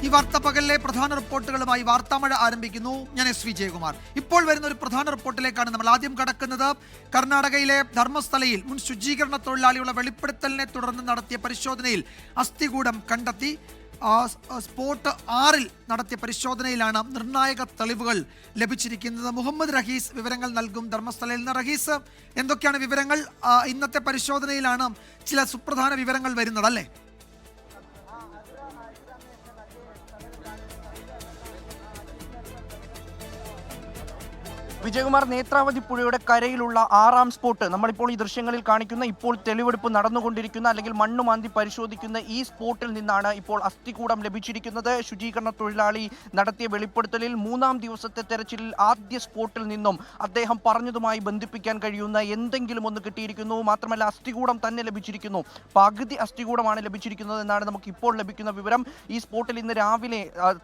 ഈ വാർത്താ പകലിലെ പ്രധാന റിപ്പോർട്ടുകളുമായി വാർത്താമഴ ആരംഭിക്കുന്നു. ഞാൻ SV ജയകുമാർ. ഇപ്പോൾ വരുന്ന ഒരു പ്രധാന റിപ്പോർട്ടിലേക്കാണ് നമ്മൾ ആദ്യം കടക്കുന്നത്. കർണാടകയിലെ ധർമ്മസ്ഥലയിൽ മുൻ ശുചീകരണ തൊഴിലാളിയുടെ വെളിപ്പെടുത്തലിനെ തുടർന്ന് നടത്തിയ പരിശോധനയിൽ അസ്ഥികൂടം കണ്ടെത്തി. സ്പോട്ട് 6 നടത്തിയ പരിശോധനയിലാണ് നിർണായക തെളിവുകൾ ലഭിച്ചിരിക്കുന്നത്. മുഹമ്മദ് റഹീസ് വിവരങ്ങൾ നൽകും ധർമ്മസ്ഥലയിൽ നിന്ന്. റഹീസ്, എന്തൊക്കെയാണ് വിവരങ്ങൾ? ഇന്നത്തെ പരിശോധനയിലാണ് ചില സുപ്രധാന വിവരങ്ങൾ വരുന്നത്, അല്ലേ? വിജയകുമാർ, നേത്രാവതി പുഴയുടെ കരയിലുള്ള 6ാം സ്പോട്ട്, നമ്മളിപ്പോൾ ഈ ദൃശ്യങ്ങളിൽ കാണിക്കുന്ന, ഇപ്പോൾ തെളിവെടുപ്പ് നടന്നുകൊണ്ടിരിക്കുന്ന അല്ലെങ്കിൽ മണ്ണുമാന്തി പരിശോധിക്കുന്ന ഈ സ്പോട്ടിൽ നിന്നാണ് ഇപ്പോൾ അസ്ഥികൂടം ലഭിച്ചിരിക്കുന്നത്. ശുചീകരണ തൊഴിലാളി നടത്തിയ വെളിപ്പെടുത്തലിൽ 3ാം ദിവസത്തെ തെരച്ചിലിൽ ആദ്യ സ്പോട്ടിൽ നിന്നും അദ്ദേഹം പറഞ്ഞതുമായി ബന്ധിപ്പിക്കാൻ കഴിയുന്ന എന്തെങ്കിലും ഒന്ന് കിട്ടിയിരിക്കുന്നു. മാത്രമല്ല, അസ്ഥികൂടം തന്നെ ലഭിച്ചിരിക്കുന്നു. പകുതി അസ്ഥികൂടമാണ് ലഭിച്ചിരിക്കുന്നത് എന്നാണ് നമുക്ക് ഇപ്പോൾ ലഭിക്കുന്ന വിവരം. ഈ സ്പോട്ടിൽ ഇന്ന് രാവിലെ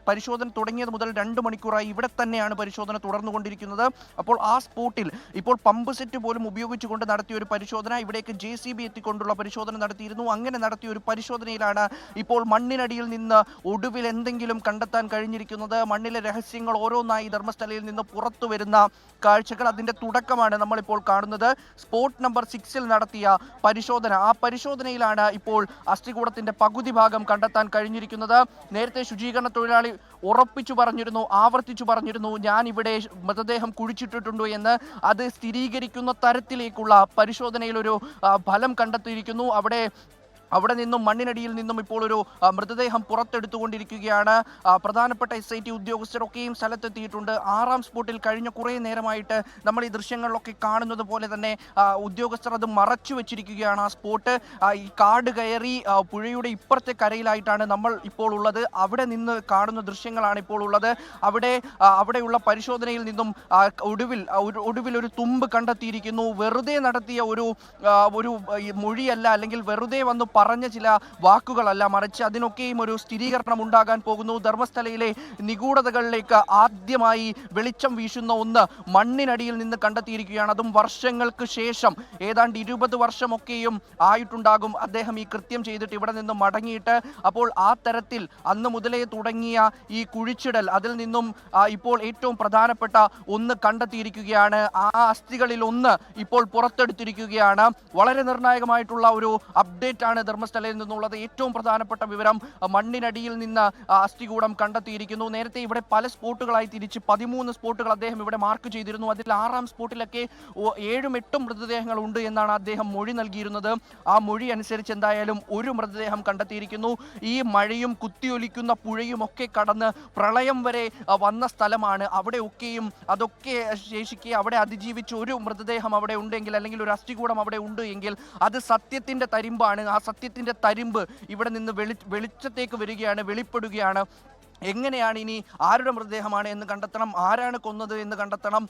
പരിശോധന തുടങ്ങിയത് മുതൽ 2 മണിക്കൂറായി ഇവിടെ തന്നെയാണ് പരിശോധന തുടർന്നുകൊണ്ടിരിക്കുന്നത്. അപ്പോൾ ആ സ്പോട്ടിൽ ഇപ്പോൾ പമ്പ് സെറ്റ് പോലും ഉപയോഗിച്ചുകൊണ്ട് നടത്തിയ ഒരു പരിശോധന, ഇവിടേക്ക് JCB എത്തിക്കൊണ്ടുള്ള പരിശോധന നടത്തിയിരുന്നു. അങ്ങനെ നടത്തിയ ഒരു പരിശോധനയിലാണ് ഇപ്പോൾ മണ്ണിനടിയിൽ നിന്ന് ഒടുവിൽ എന്തെങ്കിലും കണ്ടെത്താൻ കഴിഞ്ഞിരിക്കുന്നത്. മണ്ണിലെ രഹസ്യങ്ങൾ ഓരോന്നായി ധർമ്മസ്ഥലയിൽ നിന്ന് പുറത്തു വരുന്ന കാഴ്ചകൾ, അതിന്റെ തുടക്കമാണ് നമ്മളിപ്പോൾ കാണുന്നത്. സ്പോട്ട് നമ്പർ 6 നടത്തിയ പരിശോധന, ആ പരിശോധനയിലാണ് ഇപ്പോൾ അസ്ഥികൂടത്തിന്റെ പകുതി ഭാഗം കണ്ടെത്താൻ കഴിഞ്ഞിരിക്കുന്നത്. നേരത്തെ ശുചീകരണ തൊഴിലാളി ഉറപ്പിച്ചു പറഞ്ഞിരുന്നു, ആവർത്തിച്ചു പറഞ്ഞിരുന്നു, ഞാൻ ഇവിടെ മൃതദേഹം കുഴിച്ചിട്ടിട്ടുണ്ടോ എന്ന്. അത് സ്ഥിരീകരിക്കുന്ന തരത്തിലേക്കുള്ള പരിശോധനയിൽ ഒരു ഫലം കണ്ടെത്തിയിരിക്കുന്നു. അവിടെ നിന്നും മണ്ണിനടിയിൽ നിന്നും ഇപ്പോൾ ഒരു മൃതദേഹം പുറത്തെടുത്തുകൊണ്ടിരിക്കുകയാണ്. പ്രധാനപ്പെട്ട SIT ഉദ്യോഗസ്ഥരൊക്കെയും സ്ഥലത്തെത്തിയിട്ടുണ്ട്. 6ാം സ്പോട്ടിൽ കഴിഞ്ഞ കുറേ നേരമായിട്ട് നമ്മൾ ഈ ദൃശ്യങ്ങളിലൊക്കെ കാണുന്നത് പോലെ തന്നെ ഉദ്യോഗസ്ഥർ അത് മറച്ചു വെച്ചിരിക്കുകയാണ്. ആ സ്പോട്ട് ഈ കാട് കയറി പുഴയുടെ ഇപ്പുറത്തെ കരയിലായിട്ടാണ് നമ്മൾ ഇപ്പോൾ ഉള്ളത്. അവിടെ നിന്ന് കാണുന്ന ദൃശ്യങ്ങളാണ് ഇപ്പോൾ ഉള്ളത്. അവിടെയുള്ള പരിശോധനയിൽ നിന്നും ഒടുവിൽ ഒരു തുമ്പ് കണ്ടെത്തിയിരിക്കുന്നു. വെറുതെ നടത്തിയ ഒരു മൊഴിയല്ല, അല്ലെങ്കിൽ വെറുതെ വന്ന് പറഞ്ഞ ചില വാക്കുകളല്ല, മറിച്ച് അതിനൊക്കെയും ഒരു സ്ഥിരീകരണം ഉണ്ടാകാൻ പോകുന്നു. ധർമ്മസ്ഥലയിലെ നിഗൂഢതകളിലേക്ക് ആദ്യമായി വെളിച്ചം വീശുന്ന ഒന്ന് മണ്ണിനടിയിൽ നിന്ന് കണ്ടെത്തിയിരിക്കുകയാണ്. അതും വർഷങ്ങൾക്ക് ശേഷം, ഏതാണ്ട് 20 വർഷമൊക്കെയും ആയിട്ടുണ്ടാകും അദ്ദേഹം ഈ കൃത്യം ചെയ്തിട്ട് ഇവിടെ നിന്ന് മടങ്ങിയിട്ട്. അപ്പോൾ ആ തരത്തിൽ അന്ന് മുതലേ തുടങ്ങിയ ഈ കുഴിച്ചിടൽ, അതിൽ നിന്നും ഇപ്പോൾ ഏറ്റവും പ്രധാനപ്പെട്ട ഒന്ന് കണ്ടെത്തിയിരിക്കുകയാണ്. ആ അസ്ഥികളിൽ ഒന്ന് ഇപ്പോൾ പുറത്തെടുത്തിരിക്കുകയാണ്. വളരെ നിർണായകമായിട്ടുള്ള ഒരു അപ്ഡേറ്റ് ആണ് ധർമ്മസ്ഥലയിൽ നിന്നുള്ളത്. ഏറ്റവും പ്രധാനപ്പെട്ട വിവരം, മണ്ണിനടിയിൽ നിന്ന് അസ്ഥികൂടം കണ്ടെത്തിയിരിക്കുന്നു. നേരത്തെ ഇവിടെ പല സ്പോട്ടുകളായി തിരിച്ച് 13 സ്പോട്ടുകൾ അദ്ദേഹം ഇവിടെ മാർക്ക് ചെയ്തിരുന്നു. അതിൽ 6ാം സ്പോട്ടിലൊക്കെ 7ഉം 8ഉം മൃതദേഹങ്ങൾ ഉണ്ട് എന്നാണ് അദ്ദേഹം മൊഴി നൽകിയിരുന്നത്. ആ മൊഴി അനുസരിച്ച് എന്തായാലും ഒരു മൃതദേഹം കണ്ടെത്തിയിരിക്കുന്നു. ഈ മഴയും കുത്തിയൊലിക്കുന്ന പുഴയും ഒക്കെ കടന്ന് പ്രളയം വരെ വന്ന സ്ഥലമാണ്. അവിടെയൊക്കെയും അതൊക്കെ ശേഷിക്കെ അവിടെ അതിജീവിച്ച് ഒരു മൃതദേഹം അവിടെ ഉണ്ടെങ്കിൽ, അല്ലെങ്കിൽ ഒരു അസ്ഥികൂടം അവിടെ ഉണ്ട് എങ്കിൽ, അത് സത്യത്തിന്റെ തരിമ്പാണ്. ആ സത്യത്തിന്റെ തരിമ്പ് ഇവിടെ നിന്ന് വെളിച്ചത്തേക്ക് വരികയാണ്, വെളിപ്പെടുകയാണ്. എങ്ങനെയാണ് ഇനി ആരുടെ മൃതദേഹമാണ് എന്ന് കണ്ടെത്തണം, ആരാണ് കൊന്നത് എന്ന് കണ്ടെത്തണം,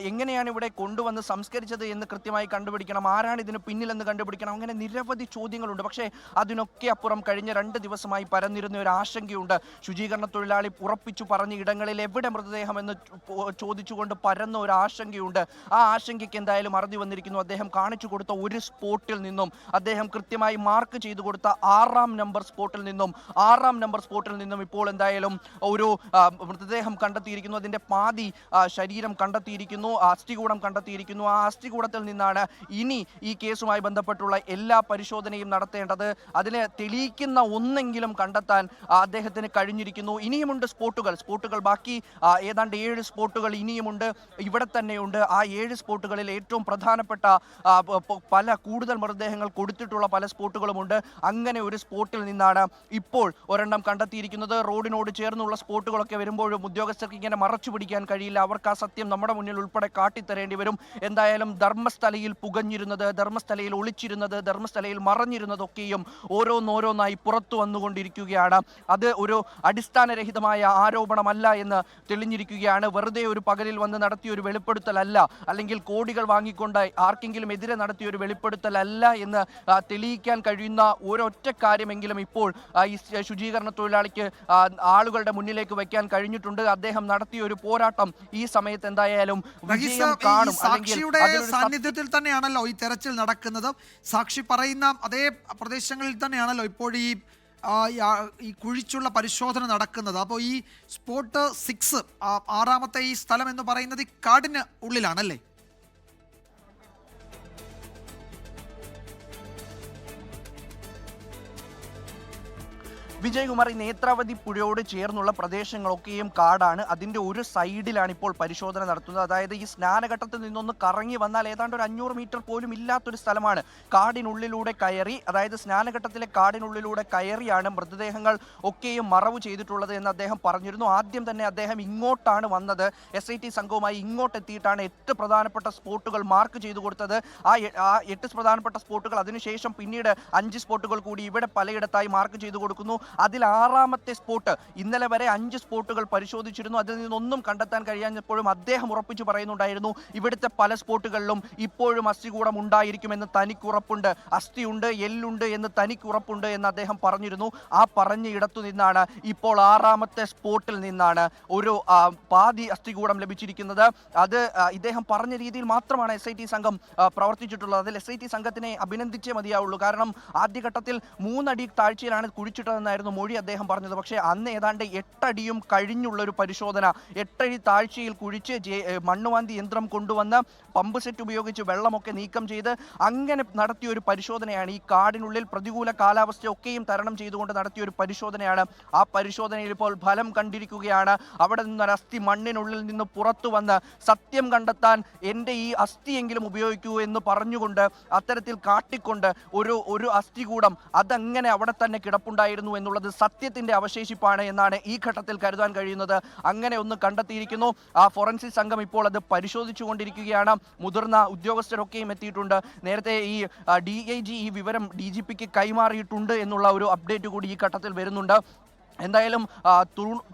എങ്ങനെയാണ് ഇവിടെ കൊണ്ടുവന്ന് സംസ്കരിച്ചത് എന്ന് കൃത്യമായി കണ്ടുപിടിക്കണം, ആരാണ് ഇതിന് പിന്നിലെന്ന് കണ്ടുപിടിക്കണം. അങ്ങനെ നിരവധി ചോദ്യങ്ങളുണ്ട്. പക്ഷേ അതിനൊക്കെ അപ്പുറം കഴിഞ്ഞ 2 ദിവസമായി പരന്നിരുന്ന ഒരു ആശങ്കയുണ്ട്. ശുചീകരണ തൊഴിലാളി ഉറപ്പിച്ചു പറഞ്ഞ ഇടങ്ങളിൽ എവിടെ മൃതദേഹം എന്ന് ചോദിച്ചുകൊണ്ട് പരന്ന ഒരു ആശങ്കയുണ്ട്. ആ ആശങ്കയ്ക്ക് എന്തായാലും അറുതി വന്നിരിക്കുന്നു. അദ്ദേഹം കാണിച്ചു കൊടുത്ത ഒരു സ്പോട്ടിൽ നിന്നും, അദ്ദേഹം കൃത്യമായി മാർക്ക് ചെയ്തു കൊടുത്ത 6ാം നമ്പർ സ്പോട്ടിൽ നിന്നും ഇപ്പോൾ എന്തായാലും ഒരു മൃതദേഹം കണ്ടെത്തിയിരിക്കുന്നു. അതിന്റെ പാതി ശരീരം കണ്ടെത്തിയിരിക്കുന്നു, അസ്ഥികൂടം കണ്ടെത്തിയിരിക്കുന്നു. ആ അസ്ഥികൂടത്തിൽ നിന്നാണ് ഇനി ഈ കേസുമായി ബന്ധപ്പെട്ടുള്ള എല്ലാ പരിശോധനയും നടത്തേണ്ടത്. അതിനെ തെളിയിക്കുന്ന ഒന്നെങ്കിലും കണ്ടെത്താൻ അദ്ദേഹത്തിന് കഴിഞ്ഞിരിക്കുന്നു. ഇനിയുമുണ്ട് സ്പോട്ടുകൾ ബാക്കി ഏതാണ്ട് 7 സ്പോട്ടുകൾ ഇനിയുമുണ്ട്, ഇവിടെ തന്നെയുണ്ട്. ആ 7 സ്പോട്ടുകളിൽ ഏറ്റവും പ്രധാനപ്പെട്ട കൂടുതൽ മൃതദേഹങ്ങൾ കൊടുത്തിട്ടുള്ള പല സ്പോട്ടുകളുമുണ്ട്. അങ്ങനെ ഒരു സ്പോട്ടിൽ നിന്നാണ് ഇപ്പോൾ ഒരെണ്ണം കണ്ടെത്തിയിരിക്കുന്നത്. റോഡിനോട് ചേർന്നുള്ള സ്പോട്ടുകളൊക്കെ വരുമ്പോഴും ഉദ്യോഗസ്ഥർക്ക് ഇങ്ങനെ മറച്ചു പിടിക്കാൻ കഴിയില്ല. അവർക്ക് ആ സത്യം നമ്മുടെ മുന്നിൽ ഉൾപ്പെടെ കാട്ടിത്തരേണ്ടി വരും. എന്തായാലും ധർമ്മസ്ഥലയിൽ പുകഞ്ഞിരുന്നത്, ധർമ്മസ്ഥലയിൽ ഒളിച്ചിരുന്നത്, ധർമ്മസ്ഥലയിൽ മറഞ്ഞിരുന്നതൊക്കെയും ഓരോന്നോരോന്നായി പുറത്തു വന്നുകൊണ്ടിരിക്കുകയാണ്. അത് ഒരു അടിസ്ഥാനരഹിതമായ ആരോപണമല്ല എന്ന് തെളിഞ്ഞിരിക്കുകയാണ്. വെറുതെ ഒരു പകലിൽ വന്ന് നടത്തിയ ഒരു വെളിപ്പെടുത്തലല്ല, അല്ലെങ്കിൽ കോടികൾ വാങ്ങിക്കൊണ്ട് ആർക്കെങ്കിലും എതിരെ നടത്തിയ ഒരു വെളിപ്പെടുത്തലല്ല എന്ന് തെളിയിക്കാൻ കഴിയുന്ന ഒരൊറ്റ കാര്യമെങ്കിലും ഇപ്പോൾ ഈ ശുചീകരണ തൊഴിലാളിക്ക് ആളുകളുടെ മുന്നിലേക്ക് വെക്കാൻ കഴിഞ്ഞിട്ടുണ്ട്. അദ്ദേഹം നടത്തിയ ഒരു പോരാട്ടം ഈ സമയത്ത് എന്തായാലും വിജയം കാണും. സാക്ഷിയുടെ സാന്നിധ്യത്തിൽ തന്നെയാണല്ലോ ഈ തെരച്ചിൽ നടക്കുന്നത്. സാക്ഷി പറയുന്ന അതേ പ്രദേശങ്ങളിൽ തന്നെയാണല്ലോ ഇപ്പോൾ ഈ ഈ കുഴിച്ചുള്ള പരിശോധന നടക്കുന്നത്. അപ്പോൾ ഈ സ്പോട്ട് 6 ആറാമത്തെ ഈ സ്ഥലം എന്ന് പറയുന്നത് ഈ കാടിന് ഉള്ളിലാണല്ലേ? വിജയകുമാർ, ഈ നേത്രാവതി പുഴയോട് ചേർന്നുള്ള പ്രദേശങ്ങളൊക്കെയും കാടാണ്. അതിൻ്റെ ഒരു സൈഡിലാണ് ഇപ്പോൾ പരിശോധന നടത്തുന്നത്. അതായത് ഈ സ്നാനഘട്ടത്തിൽ നിന്നൊന്ന് കറങ്ങി വന്നാൽ ഏതാണ്ട് ഒരു 500 മീറ്റർ പോലും ഇല്ലാത്തൊരു സ്ഥലമാണ്. കാടിനുള്ളിലൂടെ കയറി, അതായത് സ്നാനഘട്ടത്തിലെ കാടിനുള്ളിലൂടെ കയറിയാണ് മൃതദേഹങ്ങൾ ഒക്കെയും മറവ് ചെയ്തിട്ടുള്ളത് എന്ന് അദ്ദേഹം പറഞ്ഞിരുന്നു. ആദ്യം തന്നെ അദ്ദേഹം ഇങ്ങോട്ടാണ് വന്നത്. SIT സംഘവുമായി ഇങ്ങോട്ടെത്തിയിട്ടാണ് 8 പ്രധാനപ്പെട്ട സ്പോട്ടുകൾ മാർക്ക് ചെയ്തു കൊടുത്തത്. ആ 8 പ്രധാനപ്പെട്ട സ്പോട്ടുകൾ അതിനുശേഷം പിന്നീട് 5 സ്പോട്ടുകൾ കൂടി ഇവിടെ പലയിടത്തായി മാർക്ക് ചെയ്തു കൊടുക്കുന്നു. അതിൽ 6ാമത്തെ സ്പോട്ട്, ഇന്നലെ വരെ 5 സ്പോട്ടുകൾ പരിശോധിച്ചിരുന്നു. അതിൽ നിന്നൊന്നും കണ്ടെത്താൻ കഴിയാഞ്ഞപ്പോഴും അദ്ദേഹം ഉറപ്പിച്ചു പറയുന്നുണ്ടായിരുന്നു, ഇവിടുത്തെ പല സ്പോട്ടുകളിലും ഇപ്പോഴും അസ്ഥികൂടം ഉണ്ടായിരിക്കുമെന്ന് തനിക്കുറപ്പുണ്ട്, അസ്ഥിയുണ്ട്, എല്ലുണ്ട് എന്ന് തനിക്കുറപ്പുണ്ട് എന്ന് അദ്ദേഹം പറഞ്ഞിരുന്നു. ആ പറഞ്ഞ ഇടത്തു നിന്നാണ് ഇപ്പോൾ 6ാമത്തെ സ്പോട്ടിൽ നിന്നാണ് ഒരു പാതി അസ്ഥികൂടം ലഭിച്ചിരിക്കുന്നത്. അത് ഇദ്ദേഹം പറഞ്ഞ രീതിയിൽ മാത്രമാണ് SIT സംഘം പ്രവർത്തിച്ചിട്ടുള്ളത്. അതിൽ SIT സംഘത്തിനെ അഭിനന്ദിച്ചേ മതിയാവുള്ളൂ. കാരണം ആദ്യഘട്ടത്തിൽ 3 അടി താഴ്ചയിലാണ് കുഴിച്ചിട്ടതെന്നായിരുന്നു മൊഴി അദ്ദേഹം പറഞ്ഞത്. പക്ഷേ അന്ന് ഏതാണ്ട് 8 അടിയും കഴിഞ്ഞുള്ള ഒരു പരിശോധന, 8 അടി താഴ്ചയിൽ കുഴിച്ച് മണ്ണുമാന്തി യന്ത്രം കൊണ്ടുവന്ന് പമ്പ് സെറ്റ് ഉപയോഗിച്ച് വെള്ളമൊക്കെ നീക്കം ചെയ്ത് അങ്ങനെ നടത്തിയ ഒരു പരിശോധനയാണ്. ഈ കാടിനുള്ളിൽ പ്രതികൂല കാലാവസ്ഥയൊക്കെയും തരണം ചെയ്തുകൊണ്ട് നടത്തിയ ഒരു പരിശോധനയാണ്. ആ പരിശോധനയിൽ ഇപ്പോൾ ഫലം കണ്ടിരിക്കുകയാണ്. അവിടെ നിന്നൊരു അസ്ഥി മണ്ണിനുള്ളിൽ നിന്ന് പുറത്തു വന്ന് സത്യം കണ്ടെത്താൻ എൻ്റെ ഈ അസ്ഥിയെങ്കിലും ഉപയോഗിക്കൂ എന്ന് പറഞ്ഞുകൊണ്ട്, അത്തരത്തിൽ കാട്ടിക്കൊണ്ട് ഒരു അസ്ഥികൂടം അതങ്ങനെ അവിടെ തന്നെ കിടപ്പുണ്ടായിരുന്നു എന്നുള്ളത് സത്യത്തിന്റെ അവശേഷിപ്പാണ് എന്നാണ് ഈ ഘട്ടത്തിൽ കരുതാൻ കഴിയുന്നത്. അങ്ങനെ ഒന്ന് കണ്ടെത്തിയിരിക്കുന്നു. ആ ഫോറൻസിക് സംഘം ഇപ്പോൾ അത് പരിശോധിച്ചു കൊണ്ടിരിക്കുകയാണ്. മുതിർന്ന ഉദ്യോഗസ്ഥരൊക്കെയും എത്തിയിട്ടുണ്ട്. നേരത്തെ ഈ DIG ഈ വിവരം DGPക്ക് കൈമാറിയിട്ടുണ്ട് എന്നുള്ള ഒരു അപ്ഡേറ്റ് കൂടി ഈ ഘട്ടത്തിൽ വരുന്നുണ്ട്. എന്തായാലും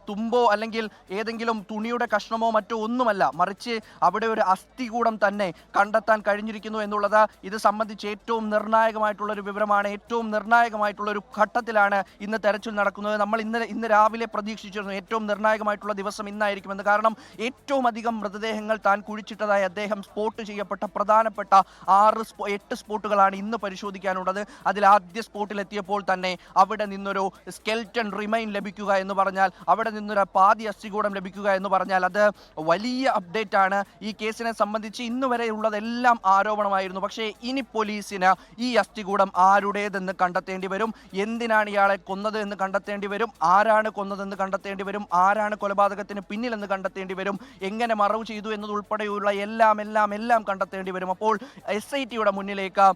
തുമ്പോ അല്ലെങ്കിൽ ഏതെങ്കിലും തുണിയുടെ കഷ്ണമോ മറ്റോ ഒന്നുമല്ല, മറിച്ച് അവിടെ ഒരു അസ്ഥികൂടം തന്നെ കണ്ടെത്താൻ കഴിഞ്ഞിരിക്കുന്നു എന്നുള്ളത് ഇത് സംബന്ധിച്ച് ഏറ്റവും നിർണായകമായിട്ടുള്ളൊരു വിവരമാണ്. ഏറ്റവും നിർണായകമായിട്ടുള്ളൊരു ഘട്ടത്തിലാണ് ഇന്ന് തെരച്ചിൽ നടക്കുന്നത്. നമ്മൾ ഇന്ന് രാവിലെ പ്രതീക്ഷിച്ചിരുന്നു ഏറ്റവും നിർണായകമായിട്ടുള്ള ദിവസം ഇന്നായിരിക്കുമെന്ന്. കാരണം ഏറ്റവും അധികം മൃതദേഹങ്ങൾ താൻ കുഴിച്ചിട്ടതായി അദ്ദേഹം സ്പോട്ട് ചെയ്യപ്പെട്ട പ്രധാനപ്പെട്ട 8 സ്പോട്ടുകളാണ് ഇന്ന് പരിശോധിക്കാനുള്ളത്. അതിൽ ആദ്യ സ്പോട്ടിലെത്തിയപ്പോൾ തന്നെ അവിടെ നിന്നൊരു സ്കെൽറ്റൻ റിമൈൻ ലഭിക്കുക എന്ന് പറഞ്ഞാൽ, അവിടെ നിന്നൊരു പാതി അസ്ഥികൂടം ലഭിക്കുക എന്ന് പറഞ്ഞാൽ അത് വലിയ അപ്ഡേറ്റ് ആണ്. ഈ കേസിനെ സംബന്ധിച്ച് ഇന്ന് വരെ ഉള്ളതെല്ലാം ആരോപണമായിരുന്നു. പക്ഷേ ഇനി പോലീസിന് ഈ അസ്ഥികൂടം ആരുടേതെന്ന് കണ്ടെത്തേണ്ടി വരും. എന്തിനാണ് ഇയാളെ കൊന്നത് എന്ന് കണ്ടെത്തേണ്ടി വരും. ആരാണ് കൊന്നതെന്ന് കണ്ടെത്തേണ്ടി വരും. ആരാണ് കൊലപാതകത്തിന് പിന്നിലെന്ന് കണ്ടെത്തേണ്ടി വരും. എങ്ങനെ മറവ് ചെയ്തു എന്നതുൾപ്പെടെയുള്ള എല്ലാം കണ്ടെത്തേണ്ടി വരും. അപ്പോൾ SITയുടെ മുന്നിലേക്ക്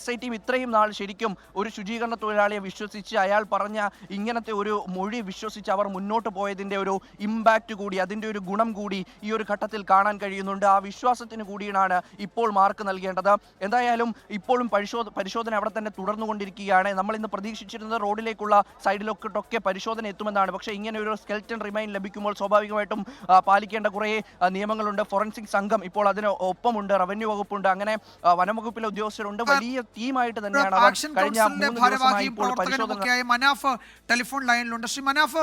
SIT ഇത്രയും നാൾ ശരിക്കും ഒരു ശുചീകരണ തൊഴിലാളിയെ വിശ്വസിച്ച് അയാൾ പറഞ്ഞ ഇങ്ങനത്തെ ഒരു മൊഴി വിശ്വസിച്ച് അവർ മുന്നോട്ട് പോയതിൻ്റെ ഒരു ഇമ്പാക്റ്റ് കൂടി, അതിൻ്റെ ഒരു ഗുണം കൂടി ഈ ഒരു ഘട്ടത്തിൽ കാണാൻ കഴിയുന്നുണ്ട്. ആ വിശ്വാസത്തിന് കൂടിയാണ് ഇപ്പോൾ മാർക്ക് നൽകേണ്ടത്. എന്തായാലും ഇപ്പോഴും പരിശോധന അവിടെ തന്നെ തുടർന്നുകൊണ്ടിരിക്കുകയാണ്. നമ്മൾ ഇന്ന് പ്രതീക്ഷിച്ചിരുന്നത് റോഡിലേക്കുള്ള സൈഡിലൊക്കെ പരിശോധന എത്തുമെന്നാണ്. പക്ഷേ ഇങ്ങനെ ഒരു സ്കെൽറ്റൻ റിമൈൻ ലഭിക്കുമ്പോൾ സ്വാഭാവികമായിട്ടും പാലിക്കേണ്ട കുറേ നിയമങ്ങളുണ്ട്. ഫോറൻസിക് സംഘം ഇപ്പോൾ അതിന് ഒപ്പമുണ്ട്, റവന്യൂ വകുപ്പുണ്ട്, അങ്ങനെ വനംവകുപ്പിലെ ഉദ്യോഗസ്ഥരുണ്ട്. വലിയ ടീമായിട്ട് തന്നെയാണ് അവർ കഴിഞ്ഞ 3 ദിവസമായി ഇപ്പോൾ പരിശോധന. മനാഫ് ടെലിഫോൺ ലൈനിലുണ്ട്. ശ്രീ മനാഫ്,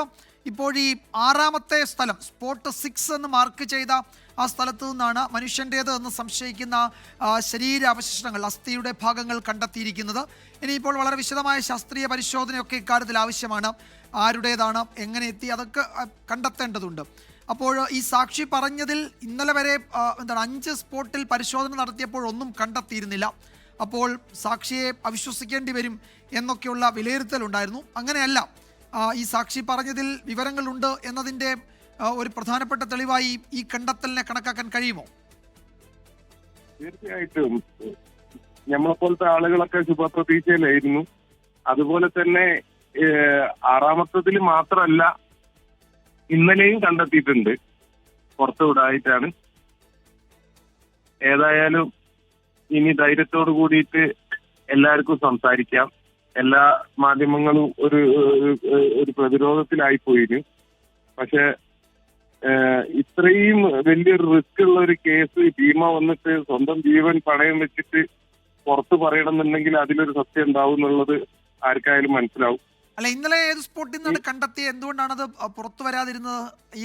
ഇപ്പോൾ ഈ 6ാമത്തെ സ്ഥലം സ്പോട്ട് 6 എന്ന് മാർക്ക് ചെയ്ത ആ സ്ഥലത്തു നിന്നാണ് മനുഷ്യൻ്റേത് എന്ന് സംശയിക്കുന്ന ശരീരാവശിഷ്ടങ്ങൾ, അസ്ഥിയുടെ ഭാഗങ്ങൾ കണ്ടെത്തിയിരിക്കുന്നത്. ഇനിയിപ്പോൾ വളരെ വിശദമായ ശാസ്ത്രീയ പരിശോധനയൊക്കെ ഇക്കാര്യത്തിൽ ആവശ്യമാണ്. ആരുടേതാണ്, എങ്ങനെ എത്തി, അതൊക്കെ കണ്ടെത്തേണ്ടതുണ്ട്. അപ്പോൾ ഈ സാക്ഷി പറഞ്ഞതിൽ ഇന്നലെ വരെ 5 സ്പോട്ടിൽ പരിശോധന നടത്തിയപ്പോഴൊന്നും കണ്ടെത്തിയിരുന്നില്ല. അപ്പോൾ സാക്ഷിയെ അവിശ്വസിക്കേണ്ടി വരും എന്നൊക്കെയുള്ള വിലയിരുത്തലുണ്ടായിരുന്നു. അങ്ങനെയല്ല, ഈ സാക്ഷി പറഞ്ഞതിൽ വിവരങ്ങളുണ്ട് എന്നതിൻ്റെ ഒരു പ്രധാനപ്പെട്ട തെളിവായി ഈ കണ്ടെത്തലിനെ കണക്കാക്കാൻ കഴിയുമോ? തീർച്ചയായിട്ടും നമ്മളെപ്പോലത്തെ ആളുകളൊക്കെ ശുഭപ്രതീക്ഷയിലായിരുന്നു. അതുപോലെ തന്നെ 6ാമത്തതിൽ മാത്രമല്ല, ഇന്നലെയും കണ്ടെത്തിയിട്ടുണ്ട്. പുറത്തുവിടായിട്ടാണ്. ഏതായാലും ഇനി ധൈര്യത്തോട് കൂടിയിട്ട് എല്ലാവർക്കും സംസാരിക്കാം. എല്ലാ മാധ്യമങ്ങളും ഒരു പ്രതിരോധത്തിലായിപ്പോയിന്. പക്ഷെ ഇത്രയും വലിയൊരു റിസ്ക് ഉള്ള ഒരു കേസ് ഭീമ വന്നിട്ട് സ്വന്തം ജീവൻ പണയം വെച്ചിട്ട് പുറത്ത് പറയണമെന്നുണ്ടെങ്കിൽ അതിലൊരു സത്യം ഉണ്ടാവും എന്നുള്ളത് ആർക്കായാലും മനസ്സിലാവും. അല്ല, ഇന്നലെ ഏത് സ്പോട്ടിൽ നിന്നാണ് കണ്ടെത്തിയത്? എന്തുകൊണ്ടാണത് പുറത്തു വരാതിരുന്നത്? ഈ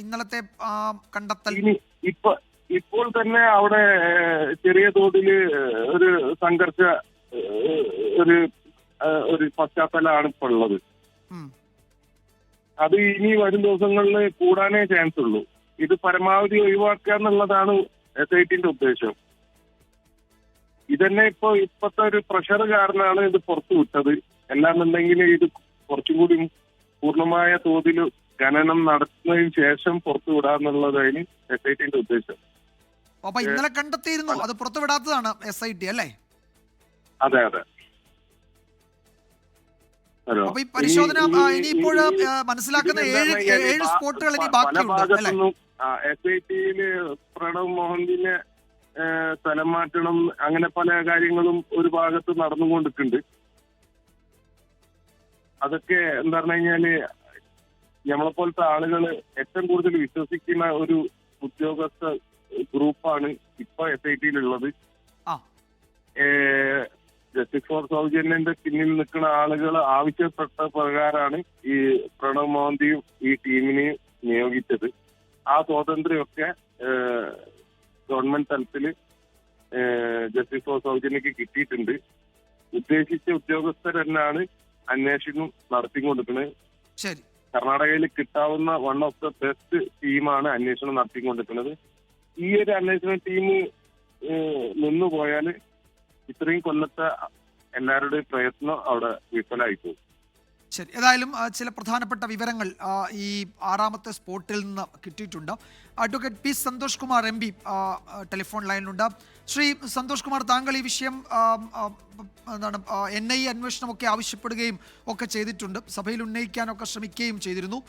ഇന്നലത്തെ കണ്ടെത്തൽ ഇപ്പോൾ തന്നെ അവിടെ ചെറിയ തോതിൽ ഒരു സംഘർഷ ഒരു ഒരു പശ്ചാത്തലമാണ് ഇപ്പോൾ ഉള്ളത്. ഉം. അത് ഇനി വരും ദിവസങ്ങളിൽ കൂടാനേ ചാൻസ് ഉള്ളൂ. ഇത് പരമാവധി ഒഴിവാക്കുക എന്നുള്ളതാണ് SITന്റെ ഉദ്ദേശം. ഇതന്നെ ഇപ്പോഴത്തെ ഒരു പ്രഷർ കാരണമാണ് ഇത് പുറത്തു വിട്ടത്. അല്ലാന്നുണ്ടെങ്കിൽ ഇത് കുറച്ചും കൂടി പൂർണ്ണമായ തോതിൽ ഖനനം നടത്തുന്നതിന് ശേഷം പുറത്തു വിടാന്നുള്ളതാണ് SITന്റെ ഉദ്ദേശം. അപ്പൊ ഇന്നലെ കണ്ടെത്തിയിരുന്നു, അത് പുറത്തുവിടാത്തതാണ് SIT അല്ലേ? അതെ അതെ. അപ്പൊ ഈ പരിശോധന ഇനിയിപ്പോൾ മനസ്സിലാക്കുന്ന ഏഴ് സ്പോട്ടുകൾ ഇനി ബാക്കിയുണ്ട് അല്ലേ? SITയില് പ്രണവ് മോഹന്തിനെ സ്ഥലം മാറ്റണം, അങ്ങനെ പല കാര്യങ്ങളും ഒരു ഭാഗത്ത് നടന്നുകൊണ്ടിട്ടുണ്ട്. അതൊക്കെ എന്താ പറഞ്ഞു കഴിഞ്ഞാല് നമ്മളെപ്പോലത്തെ ആളുകൾ ഏറ്റവും കൂടുതൽ വിശ്വസിക്കുന്ന ഒരു ഉദ്യോഗസ്ഥ ഗ്രൂപ്പാണ് ഇപ്പൊ SITയിലുള്ളത്. ജസ്റ്റിസ് ഫോർ സൗജന്യന്റെ പിന്നിൽ നിൽക്കുന്ന ആളുകൾ ആവശ്യപ്പെട്ട പ്രകാരമാണ് ഈ പ്രണവ് മോഹന്തിയും ഈ ടീമിനെയും നിയോഗിച്ചത്. ആ സ്വാതന്ത്ര്യമൊക്കെ ഗവൺമെന്റ് തലത്തിൽ ജസ്റ്റിസ് ഫോർ സൗജന്യക്ക് കിട്ടിയിട്ടുണ്ട്. ഉദ്ദേശിച്ച ഉദ്യോഗസ്ഥർ തന്നെയാണ് അന്വേഷണം നടത്തിക്കൊണ്ടിരിക്കുന്നത്. ശരി. കർണാടകയിൽ കിട്ടാവുന്ന വൺ ഓഫ് ദ ബെസ്റ്റ് ടീമാണ് അന്വേഷണം നടത്തിക്കൊണ്ടിരിക്കുന്നത്. ഈ ഒരു അന്വേഷണ ടീം നിന്നുപോയാൽ ഇത്രയും കൊല്ലത്തെ എല്ലാവരുടെയും പ്രയത്നം അവിടെ വിഫലമായിപ്പോകും. ശരി, ഏതായാലും ചില പ്രധാനപ്പെട്ട വിവരങ്ങൾ ഈ ആറാമത്തെ സ്പോട്ടിൽ നിന്ന് കിട്ടിയിട്ടുണ്ട്. Advocate P Santhosh Kumar MP telephone ലൈനിലുണ്ട്. ശ്രീ സന്തോഷ് കുമാർ, താങ്കൾ ഈ വിഷയം എന്താണ് NIA അന്വേഷണമൊക്കെ ആവശ്യപ്പെടുകയും ഒക്കെ ചെയ്തിട്ടുണ്ട്, സഭയിൽ ഉന്നയിക്കാനൊക്കെ ശ്രമിക്കുകയും ചെയ്തിരുന്നു.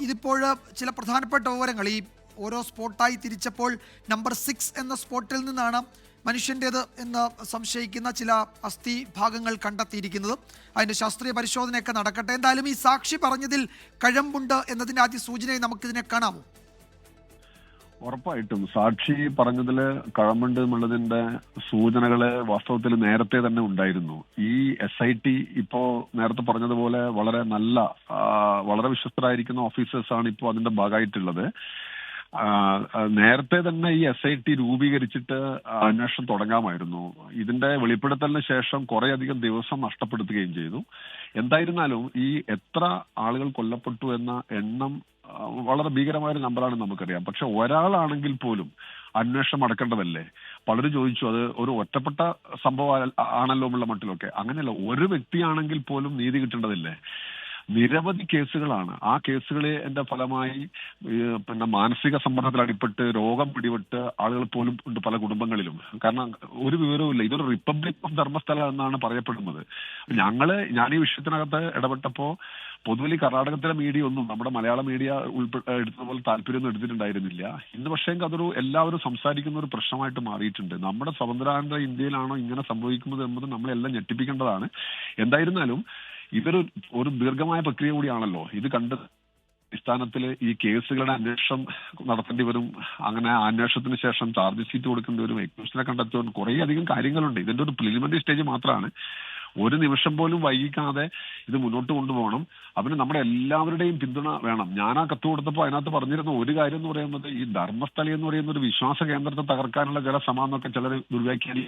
ഇതിപ്പോൾ ചില പ്രധാനപ്പെട്ട വിവരങ്ങൾ ഈ ഓരോ സ്പോട്ടായി തിരിച്ചപ്പോൾ നമ്പർ 6 എന്ന സ്പോട്ടിൽ നിന്നാണ് മനുഷ്യൻ്റേത് എന്ന് സംശയിക്കുന്ന ചില അസ്ഥി ഭാഗങ്ങൾ കണ്ടെത്തിയിരിക്കുന്നത്. അതിൻ്റെ ശാസ്ത്രീയ പരിശോധനയൊക്കെ നടക്കട്ടെ. എന്തായാലും ഈ സാക്ഷി പറഞ്ഞതിൽ കഴമ്പുണ്ട് എന്നതിൻ്റെ ആദ്യ സൂചനയെ നമുക്കിതിനെ കാണാമോ? ഉറപ്പായിട്ടും സാക്ഷി പറഞ്ഞതിൽ കഴമ്പുണ്ട് എന്നുള്ളതിന്റെ സൂചനകള് വാസ്തവത്തിൽ നേരത്തെ തന്നെ ഉണ്ടായിരുന്നു. ഈ SIT ഇപ്പോ നേരത്തെ പറഞ്ഞതുപോലെ വളരെ വളരെ വിശ്വസ്തരായിരിക്കുന്ന ഓഫീസേഴ്സാണ് ഇപ്പോൾ അതിന്റെ ഭാഗമായിട്ടുള്ളത്. നേരത്തെ തന്നെ ഈ SIT രൂപീകരിച്ചിട്ട് അന്വേഷണം തുടങ്ങാമായിരുന്നു. ഇതിന്റെ വെളിപ്പെടുത്തലിന് ശേഷം കുറേയധികം ദിവസം നഷ്ടപ്പെടുത്തുകയും ചെയ്തു. എന്തായിരുന്നാലും ഈ എത്ര ആളുകൾ കൊല്ലപ്പെട്ടു എന്ന എണ്ണം വളരെ ഭീകരമായ ഒരു നമ്പറാണ് നമുക്കറിയാം. പക്ഷെ ഒരാളാണെങ്കിൽ പോലും അന്വേഷണം അടക്കേണ്ടതല്ലേ? പലരും ചോദിച്ചു അത് ഒരു ഒറ്റപ്പെട്ട സംഭവം ആണല്ലോ എന്നുള്ള മട്ടിലൊക്കെ. അങ്ങനെയല്ല, ഒരു വ്യക്തിയാണെങ്കിൽ പോലും നീതി കിട്ടേണ്ടതില്ലേ? നിരവധി കേസുകളാണ്. ആ കേസുകളുടെ ഫലമായി പിന്നെ മാനസിക സമ്മർദ്ദത്തിൽ അടിപ്പെട്ട് രോഗം പിടിപെട്ട് ആളുകൾ പോലും ഉണ്ട് പല കുടുംബങ്ങളിലും. കാരണം ഒരു വിവരവുമില്ല. ഇതൊരു റിപ്പബ്ലിക് ഓഫ് ധർമ്മസ്ഥല എന്നാണ് പറയപ്പെടുന്നത്. ഞാൻ ഈ വിഷയത്തിനകത്ത് ഇടപെട്ടപ്പോ പൊതുവിൽ കർണാടകത്തിലെ മീഡിയ ഒന്നും നമ്മുടെ മലയാള മീഡിയ എടുത്തതുപോലെ താല്പര്യമൊന്നും എടുത്തിട്ടുണ്ടായിരുന്നില്ല. ഇന്ന് പക്ഷേ അതൊരു എല്ലാവരും സംസാരിക്കുന്ന ഒരു പ്രശ്നമായിട്ട് മാറിയിട്ടുണ്ട്. നമ്മുടെ സ്വതന്ത്രാനന്ദ ഇന്ത്യയിലാണോ ഇങ്ങനെ സംഭവിക്കുന്നത് എന്നത് നമ്മളെല്ലാം ഞെട്ടിപ്പിക്കേണ്ടതാണ്. എന്തായിരുന്നാലും ഇതൊരു ദീർഘമായ പ്രക്രിയ കൂടിയാണല്ലോ. ഇത് കണ്ട് അടിസ്ഥാനത്തിൽ ഈ കേസുകളുടെ അന്വേഷണം നടത്തേണ്ടി വരും. അങ്ങനെ അന്വേഷണത്തിന് ശേഷം ചാർജ് ഷീറ്റ് കൊടുക്കേണ്ടി വരും, എക്യൂഷനെ കണ്ടെത്തുവാൻ കുറേ അധികം കാര്യങ്ങളുണ്ട്. ഇതിന്റെ ഒരു പ്രിലിമിനറി സ്റ്റേജ് മാത്രമാണ്. ഒരു നിമിഷം പോലും വൈകിക്കാതെ ഇത് മുന്നോട്ട് കൊണ്ടുപോകണം. അതിന് നമ്മുടെ എല്ലാവരുടെയും പിന്തുണ വേണം. ഞാൻ ആ കത്ത് കൊടുത്തപ്പോൾ അതിനകത്ത് പറഞ്ഞിരുന്ന ഒരു കാര്യം എന്ന് പറയുന്നത് ഈ ധർമ്മസ്ഥല എന്ന് പറയുന്ന ഒരു വിശ്വാസ കേന്ദ്രത്തെ തകർക്കാനുള്ള ചില ശ്രമമെന്നൊക്കെ ചിലർ ദുർവ്യാഖ്യാനി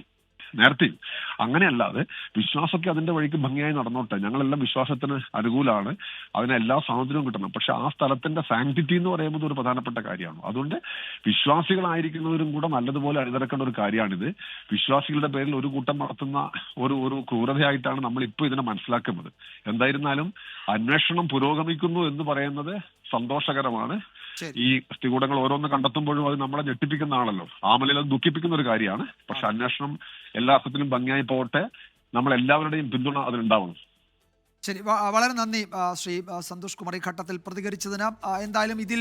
നേരത്തെയും. അങ്ങനെയല്ലാതെ വിശ്വാസമൊക്കെ അതിന്റെ വഴിക്ക് ഭംഗിയായി നടന്നോട്ടെ. ഞങ്ങളെല്ലാം വിശ്വാസത്തിന് അനുകൂലമാണ്, അതിന് എല്ലാ സ്വാതന്ത്ര്യവും കിട്ടണം. പക്ഷെ ആ സ്ഥലത്തിന്റെ സാങ്ക്ടിറ്റി എന്ന് പറയുന്നത് ഒരു പ്രധാനപ്പെട്ട കാര്യമാണ്. അതുകൊണ്ട് വിശ്വാസികളായിരിക്കുന്നവരും കൂടെ നല്ലതുപോലെ അണിനിരക്കേണ്ട ഒരു കാര്യമാണിത്. വിശ്വാസികളുടെ പേരിൽ ഒരു കൂട്ടം നടത്തുന്ന ഒരു ക്രൂരതയായിട്ടാണ് നമ്മൾ ഇപ്പോൾ ഇതിനെ മനസ്സിലാക്കുന്നത്. എന്തായിരുന്നാലും അന്വേഷണം പുരോഗമിക്കുന്നു എന്ന് പറയുന്നത് സന്തോഷകരമാണ്. ഈ അസ്ഥികൂടങ്ങൾ ഓരോന്ന് കണ്ടെത്തുമ്പോഴും അത് നമ്മളെ ഞെട്ടിപ്പിക്കുന്നതാണല്ലോ. ആമലിൽ അത് ദുഃഖിപ്പിക്കുന്ന ഒരു കാര്യമാണ്. പക്ഷെ അന്വേഷണം എല്ലാ അർത്ഥത്തിലും ഭംഗിയായി പോകട്ടെ. നമ്മൾ എല്ലാവരുടെയും പിന്തുണ അതിനുണ്ടാവണം. ശരി, വളരെ നന്ദി ശ്രീ സന്തോഷ് കുമാർ ഈ ഘട്ടത്തിൽ പ്രതികരിച്ചതിന്. എന്തായാലും ഇതിൽ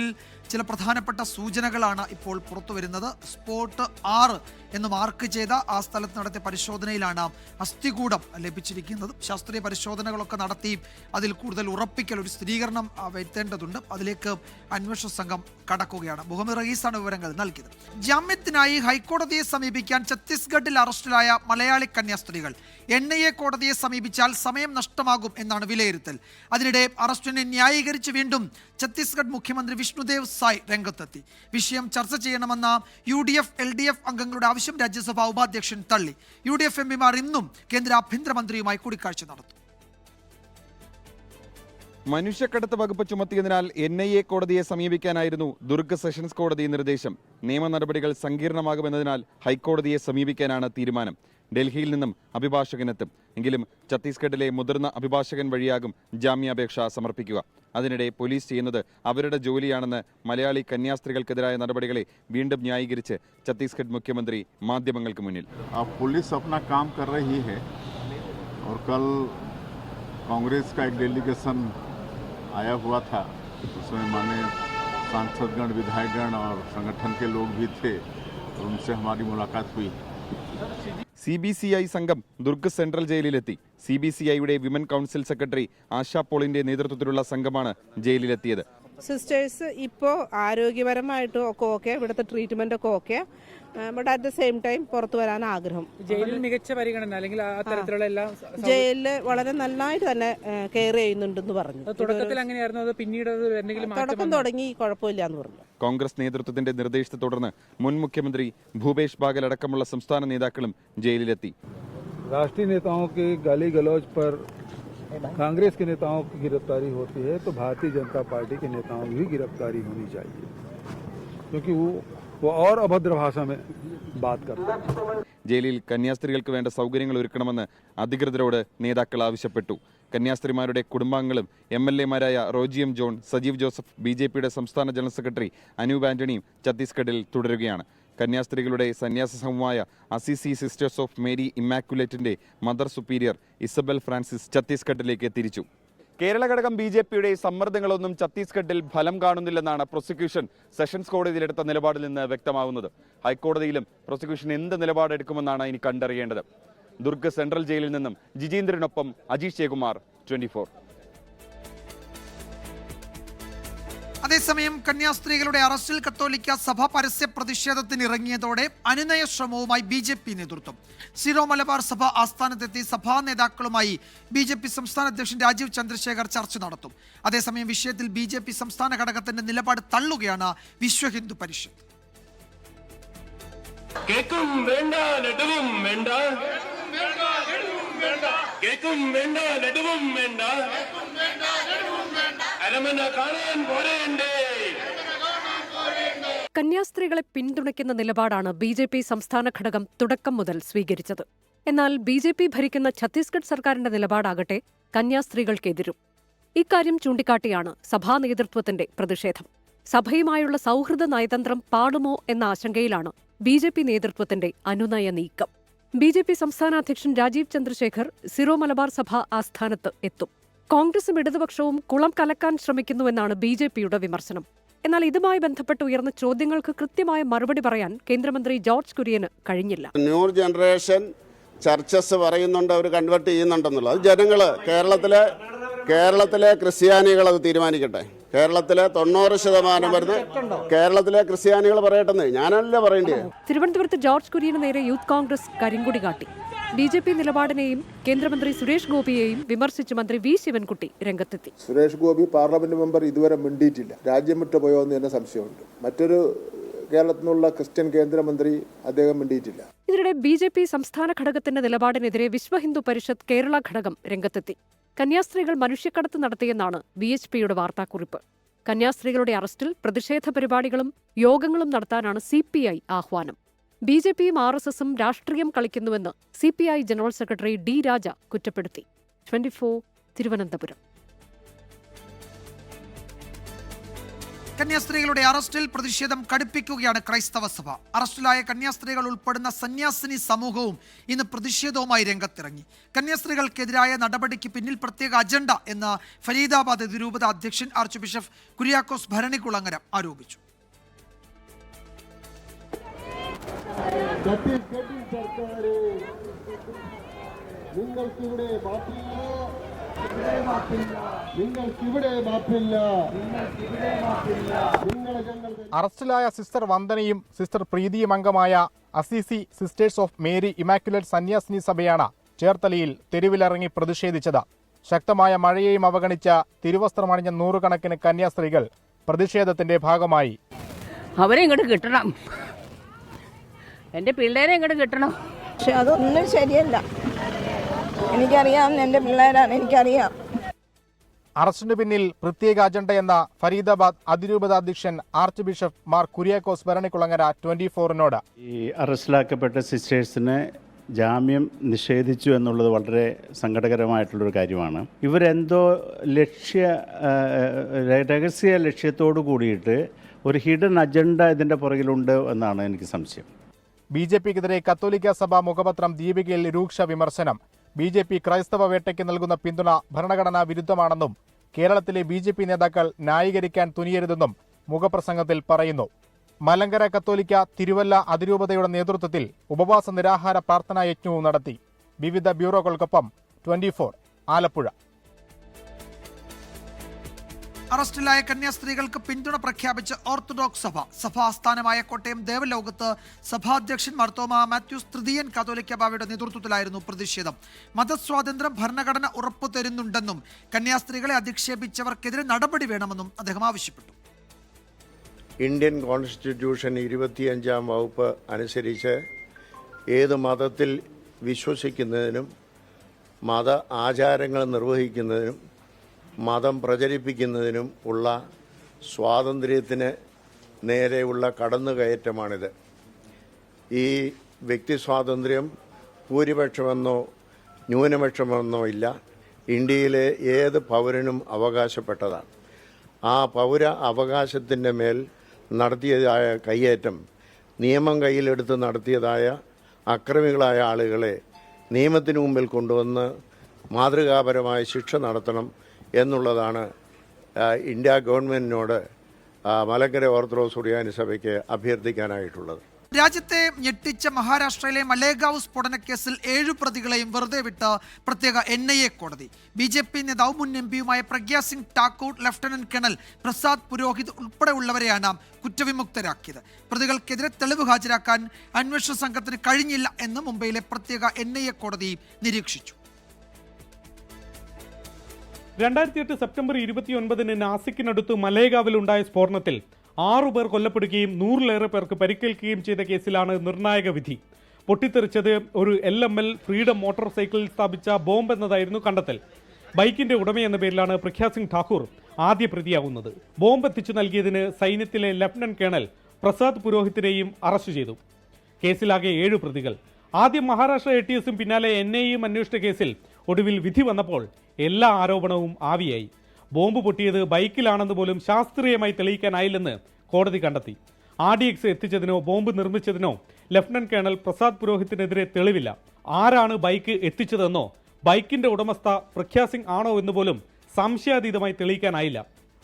ചില പ്രധാനപ്പെട്ട സൂചനകളാണ് ഇപ്പോൾ പുറത്തു വരുന്നത്. സ്പോട്ട് 6 എന്ന് മാർക്ക് ചെയ്ത ആ സ്ഥലത്ത് നടത്തിയ പരിശോധനയിലാണ് അസ്ഥികൂടം ലഭിച്ചിരിക്കുന്നത്. ശാസ്ത്രീയ പരിശോധനകളൊക്കെ നടത്തി അതിൽ കൂടുതൽ ഉറപ്പിക്കൽ, ഒരു സ്ഥിരീകരണം വരുത്തേണ്ടതുണ്ട്. അതിലേക്ക് അന്വേഷണ സംഘം കടക്കുകയാണ്. മുഹമ്മദ് റഹീസാണ് വിവരങ്ങൾ നൽകിയത്. ജാമ്യത്തിനായി ഹൈക്കോടതിയെ സമീപിക്കാൻ ഛത്തീസ്ഗഡിൽ അറസ്റ്റിലായ മലയാളി കന്യാസ്ത്രീകൾ NIA കോടതിയെ സമീപിച്ചാൽ സമയം നഷ്ടമാകും എന്നാണ് വിലയിരുത്തൽ. അതിനിടെ അറസ്റ്റിനെ ന്യായീകരിച്ച് വീണ്ടും ഛത്തീസ്ഗഡ് മുഖ്യമന്ത്രി വിഷ്ണുദേവ് സായ് രംഗത്തെത്തി. വിഷയം ചർച്ച ചെയ്യണമെന്ന UDF LDF അംഗങ്ങളുടെ ആവശ്യം രാജ്യസഭാ ഉപാധ്യക്ഷൻ തള്ളി. UDF MPമാർ ഇന്നും കേന്ദ്ര ആഭ്യന്തരമന്ത്രിയുമായി കൂടിക്കാഴ്ച നടത്തും. മനുഷ്യക്കടത്ത് വകുപ്പ് ചുമത്തിയതിനാൽ NIA കോടതിയെ സമീപിക്കാനായിരുന്നു ദുർഗ് സെഷൻസ് കോടതി നിർദ്ദേശം. നിയമ നടപടികൾ സങ്കീർണമാകുമെന്നതിനാൽ ഹൈക്കോടതിയെ സമീപിക്കാനാണ് തീരുമാനം. ഡൽഹിയിൽ നിന്നും അഭിഭാഷകനെത്തും. എങ്കിലും ഛത്തീസ്ഗഡിലെ മുതിർന്ന അഭിഭാഷകൻ വഴിയാകും ജാമ്യാപേക്ഷ സമർപ്പിക്കുക. അതിനിടെ പോലീസ് ചെയ്യുന്നത് അവരുടെ ജോലിയാണെന്ന് മലയാളി കന്യാസ്ത്രീകൾക്കെതിരായ നടപടികളെ വീണ്ടും ന്യായീകരിച്ച് ഛത്തീസ്ഗഡ് മുഖ്യമന്ത്രി മാധ്യമങ്ങൾക്ക് മുന്നിൽ. पुलिस अपना काम कर रही है और कल कांग्रेस का एक डेलीगेशन आया हुआ था, उसमें माननीय सांसदगण, विधायकगण और संगठन के लोग भी थे और उनसे हमारी मुलाकात हुई. CBCI സംഘം ദുർഗ് സെൻട്രൽ ജയിലിലെത്തി. CBCIയുടെ വിമൻ കൗൺസിൽ സെക്രട്ടറി ആശാ പോളിന്റെ നേതൃത്വത്തിലുള്ള സംഘമാണ് ജയിലിലെത്തിയത്. സിസ്റ്റേഴ്സ് ഇപ്പോൾ ആരോഗ്യപരമായിട്ടും ഒക്കെ ഓക്കെ, ഇവിടുത്തെ ട്രീറ്റ്മെന്റ് ഒക്കെ okay, but at the same time പുറത്തു വരാൻ ആഗ്രഹം. ജയിലിൽ മികച്ച പരിഗണന അല്ലെങ്കിൽ അത്തരത്തിലുള്ള എല്ലാം ജയിലിൽ വളരെ നന്നായിട്ട് തന്നെ കെയർ ചെയ്യുന്നുണ്ടെന്ന് പറഞ്ഞു. തുടക്കത്തിൽ അങ്ങനെയായിരുന്നു, അത് പിന്നീട് എന്തെങ്കിലും തുടക്കം തുടങ്ങി കുഴപ്പമില്ല എന്ന് പറഞ്ഞു. കോൺഗ്രസ് നേതൃത്വത്തിന്റെ നിർദ്ദേശത്തെ തുടർന്ന് മുൻ മുഖ്യമന്ത്രി ഭൂപേഷ് ബാഗൽ അടക്കമുള്ള സംസ്ഥാന നേതാക്കളും ജയിലിലെത്തി. राष्ट्रीय नेताओं की गाली गलौज पर कांग्रेस के नेताओं की गिरफ्तारी होती है तो भारतीय जनता पार्टी के नेताओं की भी गिरफ्तारी होनी चाहिए, क्योंकि वो और अभद्र भाषा में बात करते हैं. ജയിലിൽ കന്യാസ്ത്രീകൾക്ക് വേണ്ട സൗകര്യങ്ങൾ ഒരുക്കണമെന്ന് അധികൃതരോട് നേതാക്കൾ ആവശ്യപ്പെട്ടു. കന്യാസ്ത്രീമാരുടെ കുടുംബാംഗങ്ങളും MLA-മാരായ റോജി M. ജോൺ, സജീവ് ജോസഫ്, BJPയുടെ സംസ്ഥാന ജനറൽ സെക്രട്ടറി അനൂപ് ആന്റണിയും ഛത്തീസ്ഗഡിൽ തുടരുകയാണ്. കന്യാസ്ത്രീകളുടെ സന്യാസ സമൂഹമായ അസിസി സിസ്റ്റേഴ്സ് ഓഫ് മേരി ഇമ്മാക്കുലേറ്റിന്റെ മദർ സുപ്പീരിയർ ഇസബൽ ഫ്രാൻസിസ് ഛത്തീസ്ഗഡിലേക്ക് തിരിച്ചു. കേരള ഘടകം BJPയുടെ സമ്മർദ്ദങ്ങളൊന്നും ഛത്തീസ്ഗഡിൽ ഫലം കാണുന്നില്ലെന്നാണ് പ്രോസിക്യൂഷൻ സെഷൻസ് കോടതിയിലെടുത്ത നിലപാടിൽ നിന്ന് വ്യക്തമാകുന്നത്. ഹൈക്കോടതിയിലും പ്രോസിക്യൂഷൻ എന്ത് നിലപാടെടുക്കുമെന്നാണ് ഇനി കണ്ടറിയേണ്ടത്. ദുർഗ് സെൻട്രൽ ജയിലിൽ നിന്നും ജിജീന്ദ്രനൊപ്പം അജീഷ് ജയകുമാർ, 24. അതേസമയം കന്യാസ്ത്രീകളുടെ അറസ്റ്റിൽ കത്തോലിക്ക സഭ പരസ്യ പ്രതിഷേധത്തിന് ഇറങ്ങിയതോടെ അനുനയ ശ്രമവുമായി BJP നേതൃത്വം. സീറോ മലബാർ സഭ ആസ്ഥാനത്തെത്തി സഭാ നേതാക്കളുമായി BJP സംസ്ഥാന അധ്യക്ഷൻ രാജീവ് ചന്ദ്രശേഖർ ചർച്ച നടത്തും. അതേസമയം വിഷയത്തിൽ BJP സംസ്ഥാന ഘടകത്തിന്റെ നിലപാട് തള്ളുകയാണ് വിശ്വ ഹിന്ദു പരിഷത്ത്. കന്യാസ്ത്രീകളെ പിന്തുണയ്ക്കുന്ന നിലപാടാണ് BJP സംസ്ഥാന ഘടകം തുടക്കം മുതൽ സ്വീകരിച്ചത്. എന്നാൽ BJP ഭരിക്കുന്ന ഛത്തീസ്ഗഡ് സർക്കാരിന്റെ നിലപാടാകട്ടെ കന്യാസ്ത്രീകൾക്കെതിരും. ഇക്കാര്യം ചൂണ്ടിക്കാട്ടിയാണ് സഭാ നേതൃത്വത്തിന്റെ പ്രതിഷേധം. സഭയുമായുള്ള സൗഹൃദ നയതന്ത്രം പാടുമോ എന്ന ആശങ്കയിലാണ് BJP നേതൃത്വത്തിന്റെ അനുനയ നീക്കം. BJP സംസ്ഥാന അധ്യക്ഷൻ രാജീവ് ചന്ദ്രശേഖർ സിറോ മലബാർ സഭ ആസ്ഥാനത്ത് എത്തും. കോൺഗ്രസും ഇടതുപക്ഷവും കുളം കലക്കാൻ ശ്രമിക്കുന്നുവെന്നാണ് BJPയുടെ വിമർശനം. എന്നാൽ ഇതുമായി ബന്ധപ്പെട്ട് ഉയർന്ന ചോദ്യങ്ങൾക്ക് കൃത്യമായ മറുപടി പറയാൻ കേന്ദ്രമന്ത്രി ജോർജ് കുര്യന് കഴിഞ്ഞില്ല. ന്യൂ ജനറേഷൻ ചർച്ചസ് പറയുന്നുണ്ട്, അവർ കൺവേർട്ട് ചെയ്യുന്നുണ്ടെന്നുള്ളത്. ജനങ്ങൾ കേരളത്തിലെ ക്രിസ്ത്യാനികൾ അത് തീരുമാനിക്കട്ടെ. കേരളത്തിലെ 90% വരുന്ന കേരളത്തിലെ ക്രിസ്ത്യാനികൾ പറയട്ടെന്ന്, ഞാനല്ല പറയേണ്ടത്. തിരുവനന്തപുരത്ത് ജോർജ് കുര്യന് നേരെ യൂത്ത് കോൺഗ്രസ് കരിങ്കൊടി കാട്ടി. BJP നിലപാടിനെയും കേന്ദ്രമന്ത്രി സുരേഷ് ഗോപിയെയും വിമർശിച്ച് മന്ത്രി V. ശിവൻകുട്ടി രംഗത്തെത്തി. സുരേഷ് ഗോപി പാർലമെന്റ് മെമ്പർ ഇതുവരെ മിണ്ടിയിട്ടില്ല. രാജ്യം വിട്ടു പോയോ എന്ന് തന്നെ സംശയമുണ്ട്. മറ്റൊരു കേരളത്തിൽ നിന്നുള്ള ക്രിസ്ത്യൻ കേന്ദ്രമന്ത്രി അദ്ദേഹം മിണ്ടിയിട്ടില്ല. ഇതിനിടെ BJP സംസ്ഥാന ഘടകത്തിന്റെ നിലപാടിനെതിരെ വിശ്വ ഹിന്ദു പരിഷത്ത് കേരള ഘടകം രംഗത്തെത്തി. കന്യാസ്ത്രീകൾ മനുഷ്യക്കടത്ത് നടത്തിയെന്നാണ് VHPയുടെ വാർത്താക്കുറിപ്പ്. കന്യാസ്ത്രീകളുടെ അറസ്റ്റിൽ പ്രതിഷേധ പരിപാടികളും യോഗങ്ങളും നടത്താനാണ് CPI ആഹ്വാനം. BJPയും RSSും രാഷ്ട്രീയം കളിക്കുന്നുവെന്ന് CPI ജനറൽ സെക്രട്ടറി D. രാജ കുറ്റപ്പെടുത്തി. 24 തിരുവനന്തപുരം. കന്യാസ്ത്രീകളുടെ അറസ്റ്റിൽ പ്രതിഷേധം കടുപ്പിക്കുകയാണ് ക്രൈസ്തവ സഭ. അറസ്റ്റിലായ കന്യാസ്ത്രീകൾ ഉൾപ്പെടുന്ന സന്യാസിനി സമൂഹവും ഇന്ന് പ്രതിഷേധവുമായി രംഗത്തിറങ്ങി. കന്യാസ്ത്രീകൾക്കെതിരായ നടപടിക്ക് പിന്നിൽ പ്രത്യേക അജണ്ട എന്ന് ഫരീദാബാദ് അതിരൂപത അധ്യക്ഷൻ ആർച്ച് ബിഷപ്പ് കുര്യാക്കോസ് ഭരണികുളങ്ങര ആരോപിച്ചു. അറസ്റ്റിലായ സിസ്റ്റർ വന്ദനയും സിസ്റ്റർ പ്രീതിയും അംഗമായ Assisi sisters of Mary Immaculate സന്യാസിനി സഭയാണ് ചേർത്തലയിൽ തെരുവിലിറങ്ങി പ്രതിഷേധിച്ചത്. ശക്തമായ മഴയെയും അവഗണിച്ച തിരുവസ്ത്രമണിഞ്ഞ നൂറുകണക്കിന് കന്യാസ്ത്രീകൾ പ്രതിഷേധത്തിന്റെ ഭാഗമായി. അവരെ ഇങ്ങോട്ട് കിട്ടണം, എൻ്റെ പിള്ളേരെ ഇങ്ങോട്ട് കിട്ടണം. പക്ഷെ അതൊന്നും ശരിയല്ല. എനിക്കറിയാം, എൻ്റെ പിള്ളേരാണ്, എനിക്കറിയാം. അറസ്റ്റിന് പിന്നിൽ പ്രത്യേക അജണ്ടയെന്ന ഫരീദാബാദ് അതിരൂപതാധ്യക്ഷൻ ആർച്ച് ബിഷപ്പ് മാർ കുര്യാക്കോസ് ഭരണിക്കുളങ്ങര 24-നോട്. ഈ അറസ്റ്റിലാക്കപ്പെട്ട സിസ്റ്റേഴ്സിന് ജാമ്യം നിഷേധിച്ചു എന്നുള്ളത് വളരെ സങ്കടകരമായിട്ടുള്ളൊരു കാര്യമാണ്. ഇവരെന്തോ രഹസ്യ ലക്ഷ്യത്തോടു കൂടിയിട്ട് ഒരു ഹിഡൻ അജണ്ട ഇതിൻ്റെ പുറകിലുണ്ട് എന്നാണ് എനിക്ക് സംശയം. BJPക്കെതിരെ കത്തോലിക്ക സഭ മുഖപത്രം ദീപികയിൽ രൂക്ഷ വിമർശനം. BJP ക്രൈസ്തവ വേട്ടയ്ക്ക് നൽകുന്ന പിന്തുണ ഭരണഘടനാ വിരുദ്ധമാണെന്നും കേരളത്തിലെ BJP നേതാക്കൾ ന്യായീകരിക്കാൻ തുനിയരുതെന്നും മുഖപ്രസംഗത്തിൽ പറയുന്നു. മലങ്കര കത്തോലിക്ക തിരുവല്ല അതിരൂപതയുടെ നേതൃത്വത്തിൽ ഉപവാസ നിരാഹാര പ്രാർത്ഥനാ യജ്ഞവും നടത്തി. വിവിധ ബ്യൂറോകൾക്കൊപ്പം 24 ആലപ്പുഴ. അറസ്റ്റിലായ കന്യാസ്ത്രീകൾക്ക് പിന്തുണ പ്രഖ്യാപിച്ച ഓർത്തഡോക്സ് സഭ. സഭാ ആസ്ഥാനമായ കോട്ടയം ദേവലോകത്ത് സഭാധ്യക്ഷൻ മാർത്തോമാ മാത്യൂസ് തൃതീയൻ കാതോലിക്ക ബാവയുടെ നേതൃത്വത്തിലായിരുന്നു പ്രതിഷേധം. മതസ്വാതന്ത്ര്യം ഭരണഘടന ഉറപ്പു തരുന്നുണ്ടെന്നും കന്യാസ്ത്രീകളെ അധിക്ഷേപിച്ചവർക്കെതിരെ നടപടി വേണമെന്നും അദ്ദേഹം ആവശ്യപ്പെട്ടു. ഇന്ത്യൻ കോൺസ്റ്റിറ്റ്യൂഷൻ 25-ാം വകുപ്പ് അനുസരിച്ച് ഏത് മതത്തിൽ വിശ്വസിക്കുന്നതിനും മത ആചാരങ്ങൾ നിർവഹിക്കുന്നതിനും മതം പ്രചരിപ്പിക്കുന്നതിനും ഉള്ള സ്വാതന്ത്ര്യത്തിന് നേരെയുള്ള കടന്നുകയറ്റമാണിത്. ഈ വ്യക്തി സ്വാതന്ത്ര്യം ഭൂരിപക്ഷമെന്നോ ന്യൂനപക്ഷമെന്നോ ഇല്ല, ഇന്ത്യയിലെ ഏത് പൗരനും അവകാശപ്പെട്ടതാണ്. ആ പൗര അവകാശത്തിൻ്റെ മേൽ നടത്തിയതായ കയ്യേറ്റം, നിയമം കയ്യിലെടുത്ത് നടത്തിയതായ അക്രമികളായ ആളുകളെ നിയമത്തിന് മുമ്പിൽ കൊണ്ടുവന്ന് മാതൃകാപരമായ ശിക്ഷ നടത്തണം എന്നുള്ളതാണ് ഇന്ത്യ ഗവൺമെൻറ്റിനോട് മലങ്കര ഓർത്തഡോക്സ് സുറിയാനി സഭയ്ക്ക് അഭ്യർത്ഥിക്കാനായിട്ടുള്ളത്. രാജ്യത്തെ ഞെട്ടിച്ച മഹാരാഷ്ട്രയിലെ മലേഗാവ് സ്ഫോടനക്കേസിൽ 7 പ്രതികളെയും വെറുതെ വിട്ട് പ്രത്യേക NIA കോടതി. BJP നേതാവും മുൻ MPയുമായ പ്രഗ്യാ സിംഗ് ഠാക്കൂർ, ലഫ്റ്റനന്റ് കേണൽ പ്രസാദ് പുരോഹിത് ഉൾപ്പെടെയുള്ളവരെയാണ് കുറ്റവിമുക്തരാക്കിയത്. പ്രതികൾക്കെതിരെ തെളിവ് ഹാജരാക്കാൻ അന്വേഷണ സംഘത്തിന് കഴിഞ്ഞില്ല എന്ന് മുംബൈയിലെ പ്രത്യേക NIA കോടതി നിരീക്ഷിച്ചു. 2008 സെപ്റ്റംബർ 29-ന് നാസിക്കിനടുത്ത് മലേഗാവിലുണ്ടായ സ്ഫോടനത്തിൽ 6 പേർ കൊല്ലപ്പെടുകയും 100-ലേറെ പേർക്ക് പരിക്കേൽക്കുകയും ചെയ്ത കേസിലാണ് നിർണായക വിധി. പൊട്ടിത്തെറിച്ചത് ഒരു LML ഫ്രീഡം മോട്ടോർ സൈക്കിളിൽ സ്ഥാപിച്ച ബോംബ് എന്നതായിരുന്നു കണ്ടെത്തൽ. ബൈക്കിന്റെ ഉടമയെന്ന പേരിലാണ് പ്രഗ്യാ സിംഗ് ഠാക്കൂർ ആദ്യ പ്രതിയാവുന്നത്. ബോംബ് എത്തിച്ചു നൽകിയതിന് സൈന്യത്തിലെ ലഫ്റ്റനന്റ് കേണൽ പ്രസാദ് പുരോഹിത്തിനെയും അറസ്റ്റ് ചെയ്തു. കേസിലാകെ 7 പ്രതികൾ. ആദ്യം മഹാരാഷ്ട്ര ATSഉം പിന്നാലെ NIAയും അന്വേഷിച്ച കേസിൽ ഒടുവിൽ വിധി വന്നപ്പോൾ എല്ലാ ആരോപണവും ആവിയായി. ബോംബ് പൊട്ടിയത് ബൈക്കിലാണെന്ന് പോലും ശാസ്ത്രീയമായി തെളിയിക്കാനായില്ലെന്ന് കോടതി കണ്ടെത്തി. RDX എത്തിച്ചതിനോ ബോംബ് നിർമ്മിച്ചതിനോ ലഫ്റ്റനന്റ് കേണൽ പ്രസാദ് പുരോഹിത്തിനെതിരെ തെളിവില്ല. ആരാണ് ബൈക്ക് എത്തിച്ചതെന്നോ ബൈക്കിന്റെ ഉടമസ്ഥ പ്രഗ്യാ സിംഗ് ആണോ എന്ന് പോലും സംശയാതീതമായി തെളിയിക്കാനായില്ല.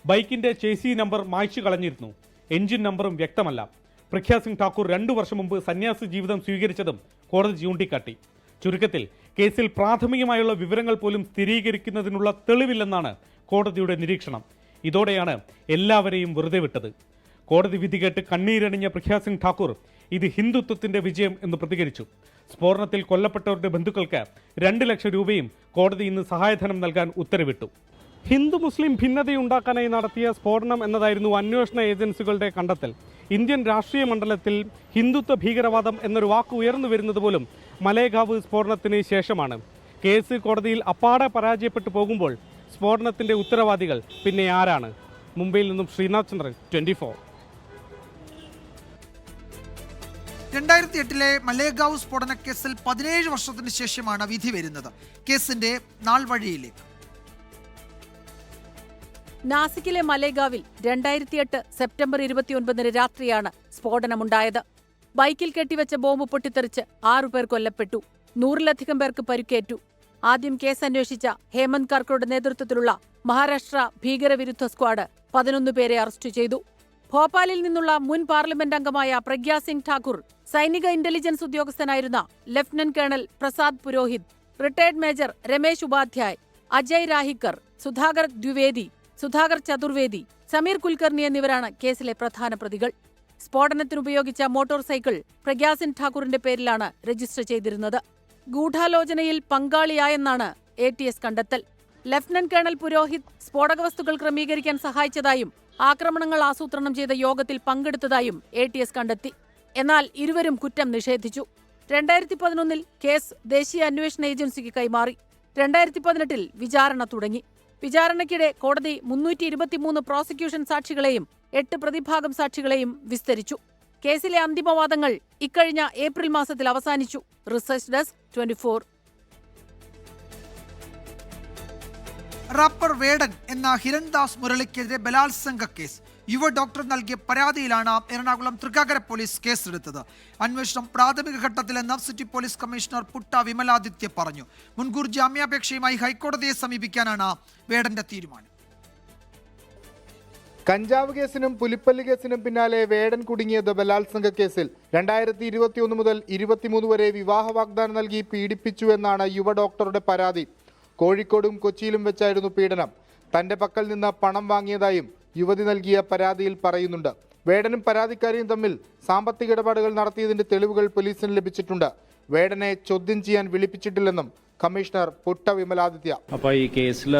ബൈക്കിന്റെ ചേസി നമ്പർ മായ്ച്ചു കളഞ്ഞിരുന്നു. എഞ്ചിൻ നമ്പറും വ്യക്തമല്ല. പ്രഗ്യാ സിംഗ് ഠാക്കൂർ 2 വർഷം മുമ്പ് സന്യാസി ജീവിതം സ്വീകരിച്ചതും കോടതി ചൂണ്ടിക്കാട്ടി. ചുരുക്കത്തിൽ കേസിൽ പ്രാഥമികമായുള്ള വിവരങ്ങൾ പോലും സ്ഥിരീകരിക്കുന്നതിനുള്ള തെളിവില്ലെന്നാണ് കോടതിയുടെ നിരീക്ഷണം. ഇതോടെയാണ് എല്ലാവരെയും വെറുതെ വിട്ടത്. കോടതി വിധി കേട്ട് കണ്ണീരണിഞ്ഞ പ്രഗ്യാ സിംഗ് ഠാക്കൂർ ഇത് ഹിന്ദുത്വത്തിന്റെ വിജയം എന്ന് പ്രതികരിച്ചു. സ്ഫോടനത്തിൽ കൊല്ലപ്പെട്ടവരുടെ ബന്ധുക്കൾക്ക് 2 ലക്ഷം രൂപയും കോടതി ഇന്ന് സഹായധനം നൽകാൻ ഉത്തരവിട്ടു. ഹിന്ദു മുസ്ലിം ഭിന്നതയുണ്ടാക്കാനായി നടത്തിയ സ്ഫോടനം എന്നതായിരുന്നു അന്വേഷണ ഏജൻസികളുടെ കണ്ടെത്തൽ. ഇന്ത്യൻ രാഷ്ട്രീയ മണ്ഡലത്തിൽ ഹിന്ദുത്വ ഭീകരവാദം എന്നൊരു വാക്ക് ഉയർന്നു വരുന്നത് പോലും മലേഗാവ് സ്ഫോടനത്തിന് ശേഷമാണ്. കേസ് കോടതിയിൽ അപ്പാടെ പരാജയപ്പെട്ടു പോകുമ്പോൾ സ്ഫോടനത്തിന്റെ ഉത്തരവാദികൾ പിന്നെ ആരാണ്? മുംബൈയിൽ നിന്നും ശ്രീനാഥ് ചന്ദ്രൻ, 24. 2008-ലെ മലേഗാവ് സ്ഫോടനക്കേസിൽ 17 വർഷത്തിന് ശേഷമാണ് വിധി വരുന്നത്. കേസിന്റെ നാൾ വഴിയിലേക്ക്. നാസിക്കിലെ മലേഗാവിൽ 2008 സെപ്റ്റംബർ 29-ന് രാത്രിയാണ് സ്ഫോടനമുണ്ടായത്. ബൈക്കിൽ കെട്ടിവെച്ച ബോംബ് പൊട്ടിത്തെറിച്ച് 6 പേർ കൊല്ലപ്പെട്ടു. 100-ലധികം പേർക്ക് പരിക്കേറ്റു. ആദ്യം കേസ് അന്വേഷിച്ച ഹേമന്ത് കർക്കറുടെ നേതൃത്വത്തിലുള്ള മഹാരാഷ്ട്ര ഭീകരവിരുദ്ധ സ്ക്വാഡ് 11 പേരെ അറസ്റ്റ് ചെയ്തു. ഭോപ്പാലിൽ നിന്നുള്ള മുൻ പാർലമെന്റ് അംഗമായ പ്രഗ്യാ സിംഗ് ഠാക്കൂർ, സൈനിക ഇന്റലിജൻസ് ഉദ്യോഗസ്ഥനായിരുന്ന lieutenant colonel Prasad Purohit, retired major Ramesh Upadhyay, Ajay Rahirkar, Sudhakar Dwivedi, Sudhakar Chaturvedi, Sameer Kulkarni എന്നിവരാണ് കേസിലെ പ്രധാന പ്രതികൾ. സ്ഫോടനത്തിനുപയോഗിച്ച മോട്ടോർ സൈക്കിൾ പ്രഗ്യാ സിംഗ് ഠാക്കൂറിന്റെ പേരിലാണ് രജിസ്റ്റർ ചെയ്തിരുന്നത്. ഗൂഢാലോചനയിൽ പങ്കാളിയായെന്നാണ് ATS കണ്ടെത്തൽ. ലഫ്റ്റനന്റ് കേണൽ പുരോഹിത് സ്ഫോടക വസ്തുക്കൾ ക്രമീകരിക്കാൻ സഹായിച്ചതായും ആക്രമണങ്ങൾ ആസൂത്രണം ചെയ്ത യോഗത്തിൽ പങ്കെടുത്തതായും ATS കണ്ടെത്തി. എന്നാൽ ഇരുവരും കുറ്റം നിഷേധിച്ചു. 2011-ൽ കേസ് ദേശീയ അന്വേഷണ ഏജൻസിക്ക് കൈമാറി. 2018-ൽ വിചാരണ തുടങ്ങി. വിചാരണയ്ക്കിടെ കോടതി 323 പ്രോസിക്യൂഷൻ സാക്ഷികളെയും 8 പ്രതിഭാഗം സാക്ഷികളെയും വിസ്തരിച്ചു. കേസിലെ അന്തിമവാദങ്ങൾ ഇക്കഴിഞ്ഞ ഏപ്രിൽ മാസത്തിൽ അവസാനിച്ചു. Research desk 24. റാപ്പർ വേടൻ എന്ന ഹിരൺദാസ് മുരളിക്കെതിരെ ബലാത്സംഗ കേസ്. യുവ ഡോക്ടർ നൽകിയ പരാതിയിലാണ് എറണാകുളം തൃക്കാക്കര പോലീസ് കേസെടുത്തത്. അന്വേഷണം പ്രാഥമിക ഘട്ടത്തിലെന്ന് city police commissioner Putta Vimaladitya പറഞ്ഞു. മുൻകൂർ ജാമ്യാപേക്ഷയുമായി ഹൈക്കോടതിയെ സമീപിക്കാനാണ് വേടന്റെ തീരുമാനം. കഞ്ചാവ് കേസിനും പുലിപ്പല്ലി കേസിനും പിന്നാലെ വേടൻ കുടുങ്ങിയത് ബലാത്സംഗ കേസിൽ. 2021 മുതൽ 23 വരെ വിവാഹ വാഗ്ദാനം നൽകി പീഡിപ്പിച്ചു എന്നാണ് യുവ ഡോക്ടറുടെ പരാതി. കോഴിക്കോടും കൊച്ചിയിലും വെച്ചായിരുന്നു പീഡനം. തന്റെ പക്കൽ നിന്ന് പണം വാങ്ങിയതായും യുവതി നൽകിയ പരാതിയിൽ പറയുന്നുണ്ട്. വേടനും പരാതിക്കാരിയും തമ്മിൽ സാമ്പത്തിക ഇടപാടുകൾ നടത്തിയതിന്റെ തെളിവുകൾ പോലീസിന് ലഭിച്ചിട്ടുണ്ട്. വേടനെ ചോദ്യം ചെയ്യാൻ വിളിപ്പിച്ചിട്ടില്ലെന്നും കമ്മീഷണർ പുട്ട വിമലാദിത്യ. അപ്പോൾ ഈ കേസിൽ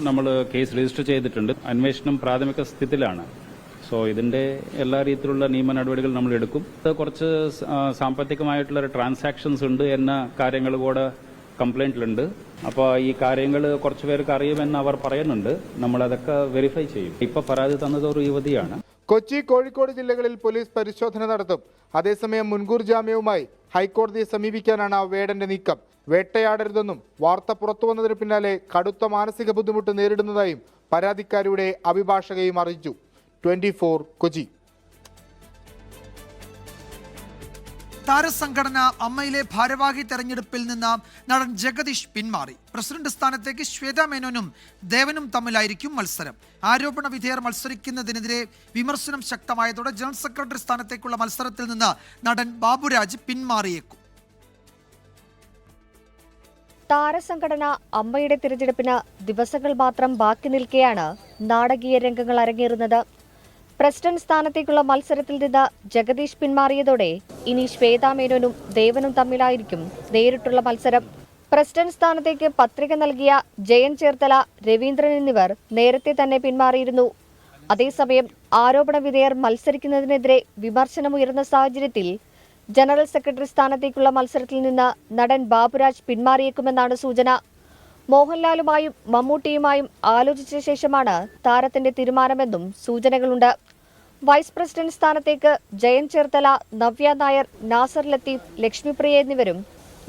നമ്മൾ കേസ് രജിസ്റ്റർ ചെയ്തിട്ടുണ്ട്. അന്വേഷണം പ്രാഥമിക സ്ഥിതിയിലാണ്. സോ ഇതിന്റെ എല്ലാ രീതിയിലുള്ള നിയമ നടപടികൾ നമ്മൾ എടുക്കും. കുറച്ച് സാമ്പത്തികമായിട്ടുള്ള ട്രാൻസാക്ഷൻസ് ഉണ്ട് എന്ന കാര്യങ്ങൾ കൂടെ കംപ്ലൈന്റിലുണ്ട്. അപ്പോൾ ഈ കാര്യങ്ങൾ കുറച്ച് പേർക്ക് അറിയുമെന്ന് അവർ പറയുന്നുണ്ട്. നമ്മളതൊക്കെ വെരിഫൈ ചെയ്യും. ഇപ്പൊ പരാതി തന്നത് ഒരു യുവതിയാണ്. കൊച്ചി, കോഴിക്കോട് ജില്ലകളിൽ പോലീസ് പരിശോധന നടത്തും. അതേസമയം മുൻകൂർ ജാമ്യവുമായി ഹൈക്കോടതിയെ സമീപിക്കാനാണ് വേടന്റെ നീക്കം. വേട്ടയാടരുതെന്നും വാർത്ത പുറത്തുവന്നതിന് പിന്നാലെ കടുത്ത മാനസിക ബുദ്ധിമുട്ട് നേരിടുന്നതായും പരാതിക്കാരിയുടെ അഭിഭാഷകയും അറിയിച്ചു. 24 കൊച്ചി. താരസംഘടന അമ്മയിലെ ഭാരവാഹി തെരഞ്ഞെടുപ്പിൽ നിന്ന് നടൻ ജഗദീഷ് പിന്മാറി. പ്രസിഡന്റ് സ്ഥാനത്തേക്ക് ശ്വേത മേനോനും ദേവനും തമ്മിലായിരിക്കും മത്സരം. ആരോപണ വിധേയർ മത്സരിക്കുന്നതിനെതിരെ വിമർശനം ശക്തമായതോടെ ജനറൽ സെക്രട്ടറി സ്ഥാനത്തേക്കുള്ള മത്സരത്തിൽ നിന്ന് നടൻ ബാബുരാജ് പിന്മാറിയേക്കും. താരസംഘടന അമ്മയുടെ തിരഞ്ഞെടുപ്പിന് ദിവസങ്ങൾ മാത്രം ബാക്കി നിൽക്കെയാണ് നാടകീയ രംഗങ്ങൾ അരങ്ങേറുന്നത്. പ്രസിഡന്റ് സ്ഥാനത്തേക്കുള്ള മത്സരത്തിൽ നിന്ന് ജഗദീഷ് പിന്മാറിയതോടെ ഇനി ശ്വേതാ മേനോനും ദേവനും തമ്മിലായിരിക്കും നേരിട്ടുള്ള മത്സരം. പ്രസിഡന്റ് സ്ഥാനത്തേക്ക് പത്രിക നൽകിയ ജയൻ ചേർത്തല, രവീന്ദ്രൻ എന്നിവർ നേരത്തെ തന്നെ പിന്മാറിയിരുന്നു. അതേസമയം ആരോപണ വിധേയർ മത്സരിക്കുന്നതിനെതിരെ വിമർശനമുയർന്ന സാഹചര്യത്തിൽ ജനറൽ സെക്രട്ടറി സ്ഥാനത്തേക്കുള്ള മത്സരത്തിൽ നിന്ന് നടൻ ബാബുരാജ് പിന്മാറിയേക്കുമെന്നാണ് സൂചന. മോഹൻലാലുമായും മമ്മൂട്ടിയുമായും ആലോചിച്ച ശേഷമാണ് താരത്തിന്റെ തീരുമാനമെന്നും സൂചനകളുണ്ട്. വൈസ് പ്രസിഡന്റ് സ്ഥാനത്തേക്ക് ജയൻ ചേർത്തല, നവ്യ നായർ, നാസർ ലത്തീഫ്, ലക്ഷ്മിപ്രിയ എന്നിവരും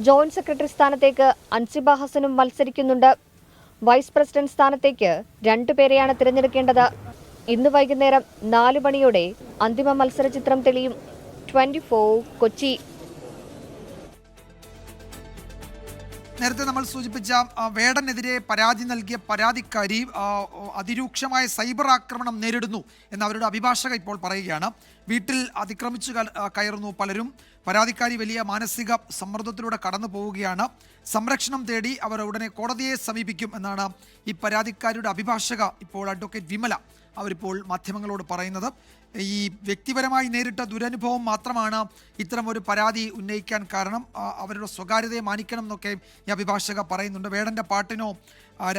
ജോയിന്റ് സെക്രട്ടറി സ്ഥാനത്തേക്ക് അൻസിബ ഹസനും മത്സരിക്കുന്നുണ്ട്. വൈസ് പ്രസിഡന്റ് സ്ഥാനത്തേക്ക് 2 പേരെയാണ് തിരഞ്ഞെടുക്കേണ്ടത്. ഇന്ന് വൈകുന്നേരം 4 മണിയോടെ അന്തിമ മത്സര ചിത്രം തെളിയും. 24 കൊച്ചി. നേരത്തെ നമ്മൾ സൂചിപ്പിച്ച വേടനെതിരെ പരാതി നൽകിയ പരാതിക്കാരി അതിരൂക്ഷമായ സൈബർ ആക്രമണം നേരിടുന്നു എന്ന് അവരുടെ അഭിഭാഷക ഇപ്പോൾ പറയുകയാണ്. വീട്ടിൽ അതിക്രമിച്ചു കയറുന്നു പലരും. പരാതിക്കാരി വലിയ മാനസിക സമ്മർദ്ദത്തിലൂടെ കടന്നു പോവുകയാണ്. സംരക്ഷണം തേടി അവർ ഉടനെ കോടതിയെ സമീപിക്കും എന്നാണ് ഈ പരാതിക്കാരിയുടെ അഭിഭാഷക ഇപ്പോൾ അഡ്വക്കേറ്റ് വിമല അവരിപ്പോൾ മാധ്യമങ്ങളോട് പറയുന്നത്. ഈ വ്യക്തിപരമായി നേരിട്ട ദുരനുഭവം മാത്രമാണ് ഇത്തരം ഒരു പരാതി ഉന്നയിക്കാൻ കാരണം. അവരുടെ സ്വകാര്യതയെ മാനിക്കണം എന്നൊക്കെ ഈ അഭിഭാഷക പറയുന്നുണ്ട്. വേടൻ്റെ പാട്ടിനോ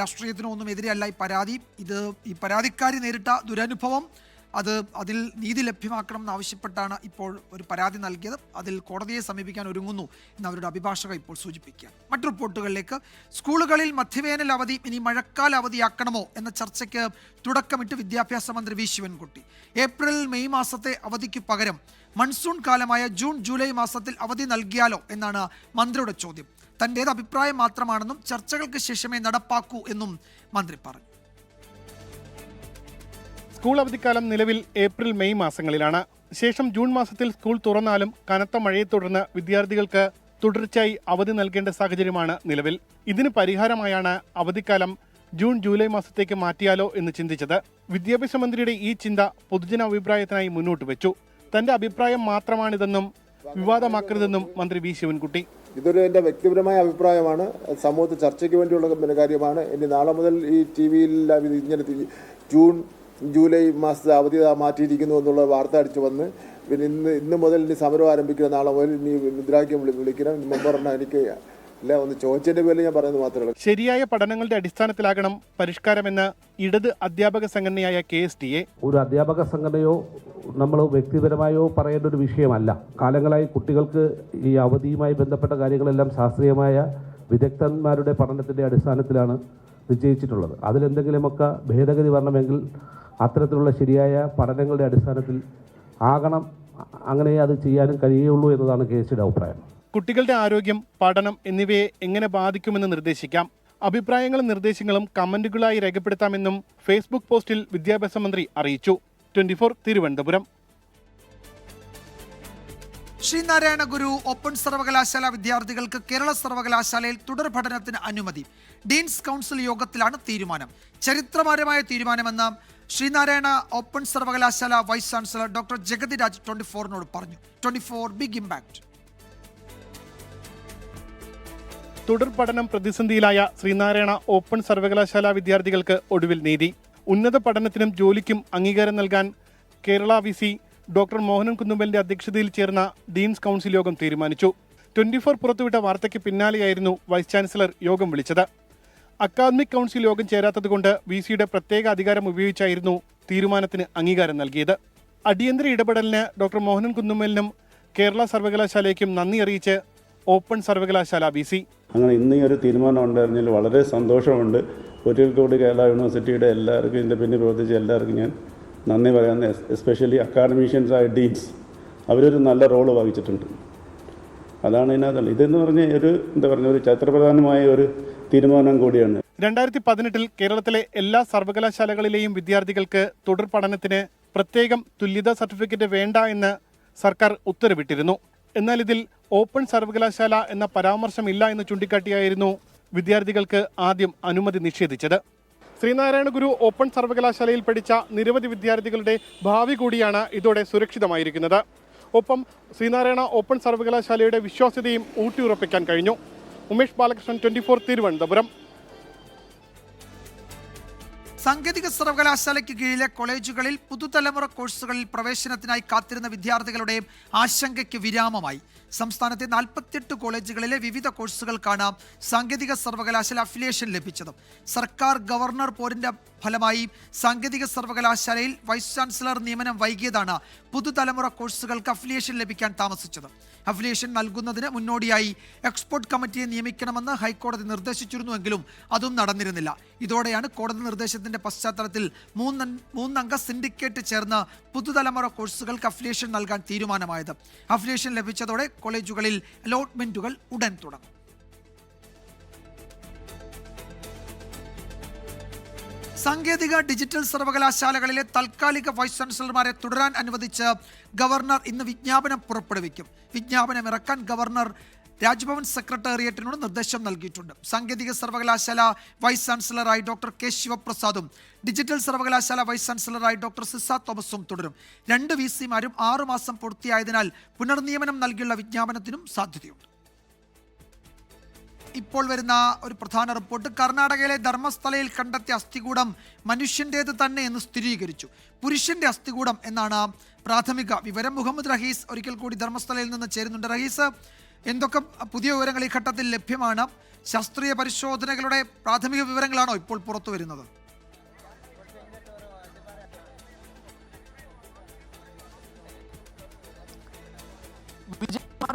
രാഷ്ട്രീയത്തിനോ ഒന്നും എതിരെയല്ല ഈ പരാതി. ഈ പരാതിക്കാരി നേരിട്ട ദുരനുഭവം അതിൽ നീതി ലഭ്യമാക്കണം എന്നാവശ്യപ്പെട്ടാണ് ഇപ്പോൾ ഒരു പരാതി നൽകിയത്. അതിൽ കോടതിയെ സമീപിക്കാൻ ഒരുങ്ങുന്നു എന്ന് അവരുടെ അഭിഭാഷക ഇപ്പോൾ സൂചിപ്പിക്കുക. മറ്റു റിപ്പോർട്ടുകളിലേക്ക്. സ്കൂളുകളിൽ മധ്യവേനൽ അവധി ഇനി മഴക്കാല അവധിയാക്കണമോ എന്ന ചർച്ചയ്ക്ക് തുടക്കമിട്ട് വിദ്യാഭ്യാസ മന്ത്രി വി ശിവൻകുട്ടി. ഏപ്രിൽ മെയ് മാസത്തെ അവധിക്ക് പകരം മൺസൂൺ കാലമായ ജൂൺ ജൂലൈ മാസത്തിൽ അവധി നൽകിയാലോ എന്നാണ് മന്ത്രിയുടെ ചോദ്യം. തൻ്റേത് അഭിപ്രായം മാത്രമാണെന്നും ചർച്ചകൾക്ക് ശേഷമേ നടപ്പാക്കൂ എന്നും മന്ത്രി പറഞ്ഞു. സ്കൂൾ അവധിക്കാലം നിലവിൽ ഏപ്രിൽ മെയ് മാസങ്ങളിലാണ്. ശേഷം ജൂൺ മാസത്തിൽ സ്കൂൾ തുറന്നാലും കനത്ത മഴയെ തുടർന്ന് വിദ്യാർത്ഥികൾക്ക് തുടർച്ചയായി അവധി നൽകേണ്ട സാഹചര്യമാണ് നിലവിൽ. ഇതിന് പരിഹാരമായാണ് അവധിക്കാലം ജൂൺ ജൂലൈ മാസത്തേക്ക് മാറ്റിയാലോ എന്ന് ചിന്തിച്ചത്. വിദ്യാഭ്യാസ മന്ത്രിയുടെ ഈ ചിന്ത പൊതുജന അഭിപ്രായത്തിനായി മുന്നോട്ട് വെച്ചു. തന്റെ അഭിപ്രായം മാത്രമാണിതെന്നും വിവാദമാക്കരുതെന്നും മന്ത്രി വി ശിവൻകുട്ടി. ഇതൊരു എൻ്റെ വ്യക്തിപരമായ അഭിപ്രായമാണ്. സമൂഹത്തിൽ ചർച്ചയ്ക്ക് വേണ്ടിയുള്ള കാര്യമാണ്. ഇനി നാളെ മുതൽ ഈ TV-യിൽ ഇങ്ങനെ ജൂൺ ജൂലൈ മാസത്തെ അവധി മാറ്റിയിരിക്കുന്നു എന്നുള്ള വാർത്ത അടിച്ചു വന്ന് പിന്നെ ഇന്ന് മുതൽ ഇനി സമരം ആരംഭിക്കുന്ന നാളെ മുതൽ ഇനി മുദ്രാവാക്യം വിളിക്കണം മെമ്പറിനെ എനിക്ക് അല്ല ഒന്ന് ചോദിച്ചതിന്റെ പേരിൽ ഞാൻ പറയുന്നത് മാത്രമേ ഉള്ളൂ. ശരിയായ പഠനങ്ങളുടെ അടിസ്ഥാനത്തിലാകണം പരിഷ്കാരമെന്ന് ഇടത് അധ്യാപക സംഘടനയായ KSDA. ഒരു അധ്യാപക സംഘടനയോ നമ്മൾ വ്യക്തിപരമായോ പറയേണ്ട ഒരു വിഷയമല്ല. കാലങ്ങളായി കുട്ടികൾക്ക് ഈ അവധിയുമായി ബന്ധപ്പെട്ട കാര്യങ്ങളെല്ലാം ശാസ്ത്രീയമായ വിദഗ്ധന്മാരുടെ പഠനത്തിന്റെ അടിസ്ഥാനത്തിലാണ് നിശ്ചയിച്ചിട്ടുള്ളത്. അതിലെന്തെങ്കിലുമൊക്കെ ഭേദഗതി വരണമെങ്കിൽ അത്തരത്തിലുള്ള ശരിയായ പഠനങ്ങളുടെ അടിസ്ഥാനത്തിൽ ആകണം, അങ്ങനെ അത് ചെയ്യാനും കഴിയുള്ളൂ എന്നതാണ് KSയുടെ അഭിപ്രായം. കുട്ടികളുടെ ആരോഗ്യം, പഠനം എന്നിവയെ എങ്ങനെ ബാധിക്കുമെന്ന് നിർദ്ദേശിക്കാം. അഭിപ്രായങ്ങളും നിർദ്ദേശങ്ങളും കമന്റുകളായി രേഖപ്പെടുത്താമെന്നും ഫേസ്ബുക്ക് പോസ്റ്റിൽ വിദ്യാഭ്യാസ മന്ത്രി അറിയിച്ചു. 24 തിരുവനന്തപുരം. ശ്രീനാരായണ ഗുരു ഓപ്പൺ സർവകലാശാല വിദ്യാർത്ഥികൾക്ക് കേരള സർവകലാശാലയിൽ തുടർ പഠനത്തിന് അനുമതി. ഡീൻസ് കൗൺസിൽ യോഗത്തിലാണ് തീരുമാനം. ചരിത്രപരമായ തീരുമാനമെന്ന് ശ്രീനാരായണ ഓപ്പൺ സർവകലാശാല vice chancellor doctor Jagathy Raj 24നോട് പറഞ്ഞു. 24 ബിഗ് ഇമ്പാക്ട്. തുടർ പഠനം പ്രതിസന്ധിയിലായ ശ്രീനാരായണ ഓപ്പൺ സർവകലാശാല വിദ്യാർത്ഥികൾക്ക് ഒടുവിൽ നീതി. ഉന്നത പഠനത്തിനും ജോലിക്കും അംഗീകാരം നൽകാൻ കേരള VC ഡോക്ടർ മോഹനൻ കുന്നുമ്പലിന്റെ അധ്യക്ഷതയിൽ ചേർന്ന ഡീൻസ് കൗൺസിൽ യോഗം തീരുമാനിച്ചു. 24 പുറത്തുവിട്ട വാർത്തയ്ക്ക് പിന്നാലെയായിരുന്നു വൈസ് ചാൻസലർ യോഗം വിളിച്ചത്. അക്കാദമിക് കൗൺസിൽ യോഗം ചേരാത്തതുകൊണ്ട് VCയുടെ പ്രത്യേക അധികാരം ഉപയോഗിച്ചായിരുന്നു തീരുമാനത്തിന് അംഗീകാരം നൽകിയത്. അടിയന്തര ഇടപെടലിന് ഡോക്ടർ മോഹനൻ കുന്നുമ്മലിനും കേരള സർവകലാശാലയ്ക്കും നന്ദി അറിയിച്ച് ഓപ്പൺ സർവകലാശാല VC. അങ്ങനെ ഇന്ന് ഈ ഒരു തീരുമാനം ഉണ്ടായിരുന്നതിൽ വളരെ സന്തോഷമുണ്ട്. ഒരിക്കൽ കൂടി കേരള യൂണിവേഴ്സിറ്റിയുടെ എല്ലാവർക്കും ഇതിൻ്റെ പിന്നിൽ പ്രവർത്തിച്ച എല്ലാവർക്കും ഞാൻ നന്ദി പറയാൻ. എസ്പെഷ്യലി അക്കാഡമീഷ്യൻസായ ഡീൻസ്, അവരൊരു നല്ല റോള് വഹിച്ചിട്ടുണ്ട്. അതാണ് ഇതിനകത്തുള്ളത്. ഇതെന്ന് പറഞ്ഞാൽ ഒരു ചരിത്രപ്രധാനമായ ഒരു തീരുമാനം കൂടിയാണ്. 2018 കേരളത്തിലെ എല്ലാ സർവകലാശാലകളിലെയും വിദ്യാർത്ഥികൾക്ക് തുടർ പഠനത്തിന് പ്രത്യേകം തുല്യതാ സർട്ടിഫിക്കറ്റ് വേണ്ട എന്ന് സർക്കാർ ഉത്തരവിട്ടിരുന്നു. എന്നാൽ ഇതിൽ ഓപ്പൺ സർവകലാശാല എന്ന പരാമർശമില്ല എന്ന് ചൂണ്ടിക്കാട്ടിയായിരുന്നു വിദ്യാർത്ഥികൾക്ക് ആദ്യം അനുമതി നിഷേധിച്ചത്. ശ്രീനാരായണ ഗുരു ഓപ്പൺ സർവകലാശാലയിൽ പഠിച്ച നിരവധി വിദ്യാർത്ഥികളുടെ ഭാവി കൂടിയാണ് ഇതോടെ സുരക്ഷിതമായിരിക്കുന്നത്. ഒപ്പം ശ്രീനാരായണ ഓപ്പൺ സർവകലാശാലയുടെ വിശ്വാസ്യതയും ഊട്ടിയുറപ്പിക്കാൻ കഴിഞ്ഞു. ഉമേഷ് ബാലകൃഷ്ണൻ, 24 തിരുവനന്തപുരം. സാങ്കേതിക സർവകലാശാലയ്ക്ക് കീഴിലെ കോളേജുകളിൽ പുതുതലമുറ കോഴ്സുകളിൽ പ്രവേശനത്തിനായി കാത്തിരുന്ന വിദ്യാർത്ഥികളുടെ ആശങ്കയ്ക്ക് വിരാമമായി. സംസ്ഥാനത്തെ 48 കോളേജുകളിലെ വിവിധ കോഴ്സുകൾക്കാണ് സാങ്കേതിക സർവകലാശാല അഫിലിയേഷൻ ലഭിച്ചത്. സർക്കാർ ഗവർണർ പോരിന്റെ ഫലമായി സാങ്കേതിക സർവകലാശാലയിൽ വൈസ് ചാൻസലർ നിയമനം വൈകിയതാണ് പുതുതലമുറ കോഴ്സുകൾക്ക് അഫിലിയേഷൻ ലഭിക്കാൻ താമസിച്ചത്. അഫിലിയേഷൻ നൽകുന്നതിന് മുന്നോടിയായി എക്സ്പോർട്ട് കമ്മിറ്റിയെ നിയമിക്കണമെന്ന് ഹൈക്കോടതി നിർദ്ദേശിച്ചിരുന്നുവെങ്കിലും അതും നടന്നിരുന്നില്ല. ഇതോടെയാണ് കോടതി നിർദ്ദേശത്തിന്റെ പശ്ചാത്തലത്തിൽ മൂന്നംഗ സിൻഡിക്കേറ്റ് ചേർന്ന് പുതുതലമുറ കോഴ്സുകൾക്ക് അഫിലിയേഷൻ നൽകാൻ തീരുമാനമായത്. അഫിലിയേഷൻ ലഭിച്ചതോടെ കോളേജുകളിൽ അലോട്ട്മെന്റുകൾ ഉടൻ തുടങ്ങും. സാങ്കേതിക ഡിജിറ്റൽ സർവകലാശാലകളിലെ താൽക്കാലിക വൈസ് ചാൻസലർമാരെ തുടരാൻ അനുവദിച്ച് ഗവർണർ ഇന്ന് വിജ്ഞാപനം പുറപ്പെടുവിക്കും. വിജ്ഞാപനം ഇറക്കാൻ ഗവർണർ രാജ്ഭവൻ സെക്രട്ടേറിയറ്റിനോട് നിർദ്ദേശം നൽകിയിട്ടുണ്ട്. സാങ്കേതിക സർവകലാശാല വൈസ് ചാൻസലറായി ഡോക്ടർ കെ ശിവപ്രസാദും ഡിജിറ്റൽ സർവകലാശാല വൈസ് ചാൻസലറായി ഡോക്ടർ സിസ തോമസും തുടരും. 2 VCമാരും 6 മാസം പൂർത്തിയായതിനാൽ പുനർനിയമനം നൽകിയുള്ള വിജ്ഞാപനത്തിനും സാധ്യതയുണ്ട്. ഇപ്പോൾ വരുന്ന ഒരു പ്രധാന റിപ്പോർട്ട്. കർണാടകയിലെ ധർമ്മസ്ഥലയിൽ കണ്ടെത്തിയ അസ്ഥികൂടം മനുഷ്യൻ്റേത് തന്നെ എന്ന് സ്ഥിരീകരിച്ചു. പുരുഷന്റെ അസ്ഥികൂടം എന്നാണ് പ്രാഥമിക വിവരം. മുഹമ്മദ് റഹീസ് ഒരിക്കൽ കൂടി ധർമ്മസ്ഥലയിൽ നിന്ന് ചേരുന്നുണ്ട്. റഹീസ്, എന്തൊക്കെ പുതിയ വിവരങ്ങൾ ഈ ഘട്ടത്തിൽ ലഭ്യമാണ്? ശാസ്ത്രീയ പരിശോധനകളുടെ പ്രാഥമിക വിവരങ്ങളാണോ ഇപ്പോൾ പുറത്തു വരുന്നത്?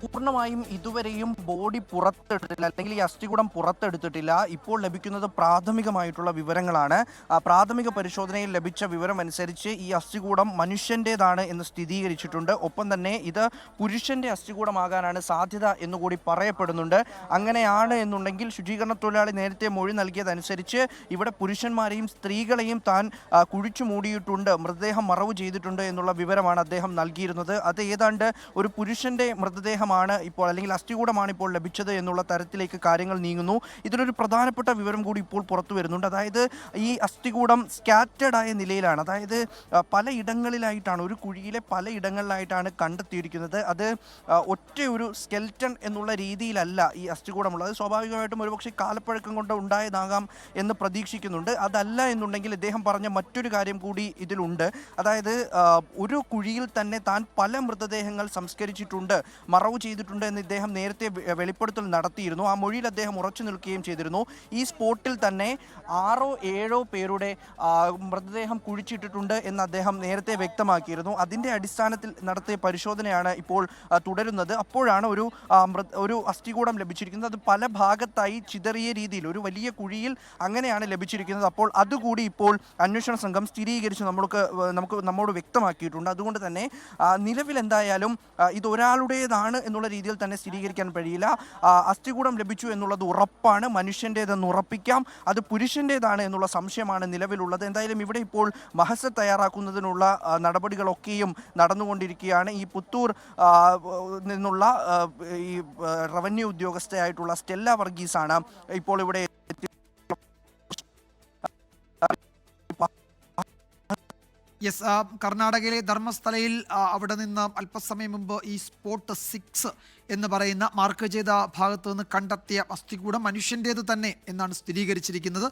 പൂർണ്ണമായും ഇതുവരെയും ബോഡി പുറത്തെടുത്തിട്ടില്ല, അല്ലെങ്കിൽ ഈ അസ്ഥികൂടം പുറത്തെടുത്തിട്ടില്ല. ഇപ്പോൾ ലഭിക്കുന്നത് പ്രാഥമികമായിട്ടുള്ള വിവരങ്ങളാണ്. പ്രാഥമിക പരിശോധനയിൽ ലഭിച്ച വിവരം അനുസരിച്ച് ഈ അസ്ഥികൂടം മനുഷ്യൻ്റേതാണ് എന്ന് സ്ഥിരീകരിച്ചിട്ടുണ്ട്. ഒപ്പം തന്നെ ഇത് പുരുഷന്റെ അസ്ഥികൂടമാകാനാണ് സാധ്യത എന്നുകൂടി പറയപ്പെടുന്നുണ്ട്. അങ്ങനെയാണ് എന്നുണ്ടെങ്കിൽ ശുചീകരണ തൊഴിലാളി നേരത്തെ മൊഴി നൽകിയതനുസരിച്ച് ഇവിടെ പുരുഷന്മാരെയും സ്ത്രീകളെയും താൻ കുഴിച്ചു മൂടിയിട്ടുണ്ട്, മൃതദേഹം മറവ് ചെയ്തിട്ടുണ്ട് എന്നുള്ള വിവരമാണ് അദ്ദേഹം നൽകിയിരുന്നത്. അത് ഏതാണ്ട് ഒരു പുരുഷന്റെ മൃതദേഹമാണ് ഇപ്പോൾ, അല്ലെങ്കിൽ അസ്ഥികൂടമാണ് ഇപ്പോൾ ലഭിച്ചത് എന്നുള്ള തരത്തിലേക്ക് കാര്യങ്ങൾ നീങ്ങുന്നു. ഇതിനൊരു പ്രധാനപ്പെട്ട വിവരം കൂടി ഇപ്പോൾ പുറത്തു വരുന്നുണ്ട്. അതായത് ഈ അസ്ഥികൂടം സ്കാറ്റേഡ് ആയ നിലയിലാണ്. അതായത് പലയിടങ്ങളിലായിട്ടാണ്, ഒരു കുഴിയിലെ പലയിടങ്ങളിലായിട്ടാണ് കണ്ടെത്തിയിരിക്കുന്നത്. അത് ഒറ്റ ഒരു സ്കെൽറ്റൺ എന്നുള്ള രീതിയിലല്ല ഈ അസ്ഥികൂടമുള്ളത്. സ്വാഭാവികമായിട്ടും ഒരുപക്ഷെ കാലപ്പഴക്കം കൊണ്ട് ഉണ്ടായതാകാം എന്ന് പ്രതീക്ഷിക്കുന്നുണ്ട്. അതല്ല എന്നുണ്ടെങ്കിൽ ഇദ്ദേഹം പറഞ്ഞ മറ്റൊരു കാര്യം കൂടി ഇതിലുണ്ട്. അതായത് ഒരു കുഴിയിൽ തന്നെ താൻ പല മൃതദേഹങ്ങൾ സംസ്കരിച്ചിട്ടുണ്ട്, മറവ് ചെയ്തിട്ടുണ്ട് എന്ന് ഇദ്ദേഹം നേരത്തെ വെളിപ്പെടുത്തൽ നടത്തിയിരുന്നു. ആ മൊഴിയിൽ അദ്ദേഹം ഉറച്ചു നിൽക്കുകയും ചെയ്തിരുന്നു. ഈ സ്പോട്ടിൽ തന്നെ 6-7 പേരുടെ മൃതദേഹം കുഴിച്ചിട്ടിട്ടുണ്ട് എന്ന് അദ്ദേഹം നേരത്തെ വ്യക്തമാക്കിയിരുന്നു. അതിൻ്റെ അടിസ്ഥാനത്തിൽ നടത്തിയ പരിശോധനയാണ് ഇപ്പോൾ തുടരുന്നത്. അപ്പോഴാണ് ഒരു അസ്ഥികൂടം ലഭിച്ചിരിക്കുന്നത്. അത് പല ഭാഗത്തായി ചിതറിയ രീതിയിൽ ഒരു വലിയ കുഴിയിൽ അങ്ങനെയാണ് ലഭിച്ചിരിക്കുന്നത്. അപ്പോൾ അതുകൂടി ഇപ്പോൾ അന്വേഷണ സംഘം സ്ഥിരീകരിച്ച് നമ്മോട് വ്യക്തമാക്കിയിട്ടുണ്ട്. അതുകൊണ്ട് തന്നെ നിലവിൽ എന്തായാലും ഇത് ഒരാളുടേതാണ് എന്നുള്ള രീതിയിൽ തന്നെ സ്ഥിരീകരിക്കാൻ കഴിയില്ല. അസ്ഥികൂടം ലഭിച്ചു എന്നുള്ളത് ഉറപ്പാണ്. മനുഷ്യൻ്റേതെന്ന് ഉറപ്പിക്കാം. അത് പുരുഷൻ്റേതാണ് എന്നുള്ള സംശയമാണ് നിലവിലുള്ളത്. എന്തായാലും ഇവിടെ ഇപ്പോൾ മഹസർ തയ്യാറാക്കുന്നതിനുള്ള നടപടികളൊക്കെയും നടന്നുകൊണ്ടിരിക്കുകയാണ്. ഈ പുത്തൂർ നിന്നുള്ള ഈ റവന്യൂ ഉദ്യോഗസ്ഥയായിട്ടുള്ള സ്റ്റെല്ല വർഗീസാണ് ഇപ്പോൾ ഇവിടെ കർണാടകയിലെ ധർമ്മസ്ഥലയിൽ അവിടെ നിന്ന് അല്പസമയം മുമ്പ് ഈ സ്പോട്ട് 6 എന്ന് പറയുന്ന മാർക്ക് ചെയ്ത ഭാഗത്തു നിന്ന് കണ്ടെത്തിയ അസ്ഥികൂടം മനുഷ്യൻ്റേത് തന്നെ എന്നാണ് സ്ഥിരീകരിച്ചിരിക്കുന്നത്.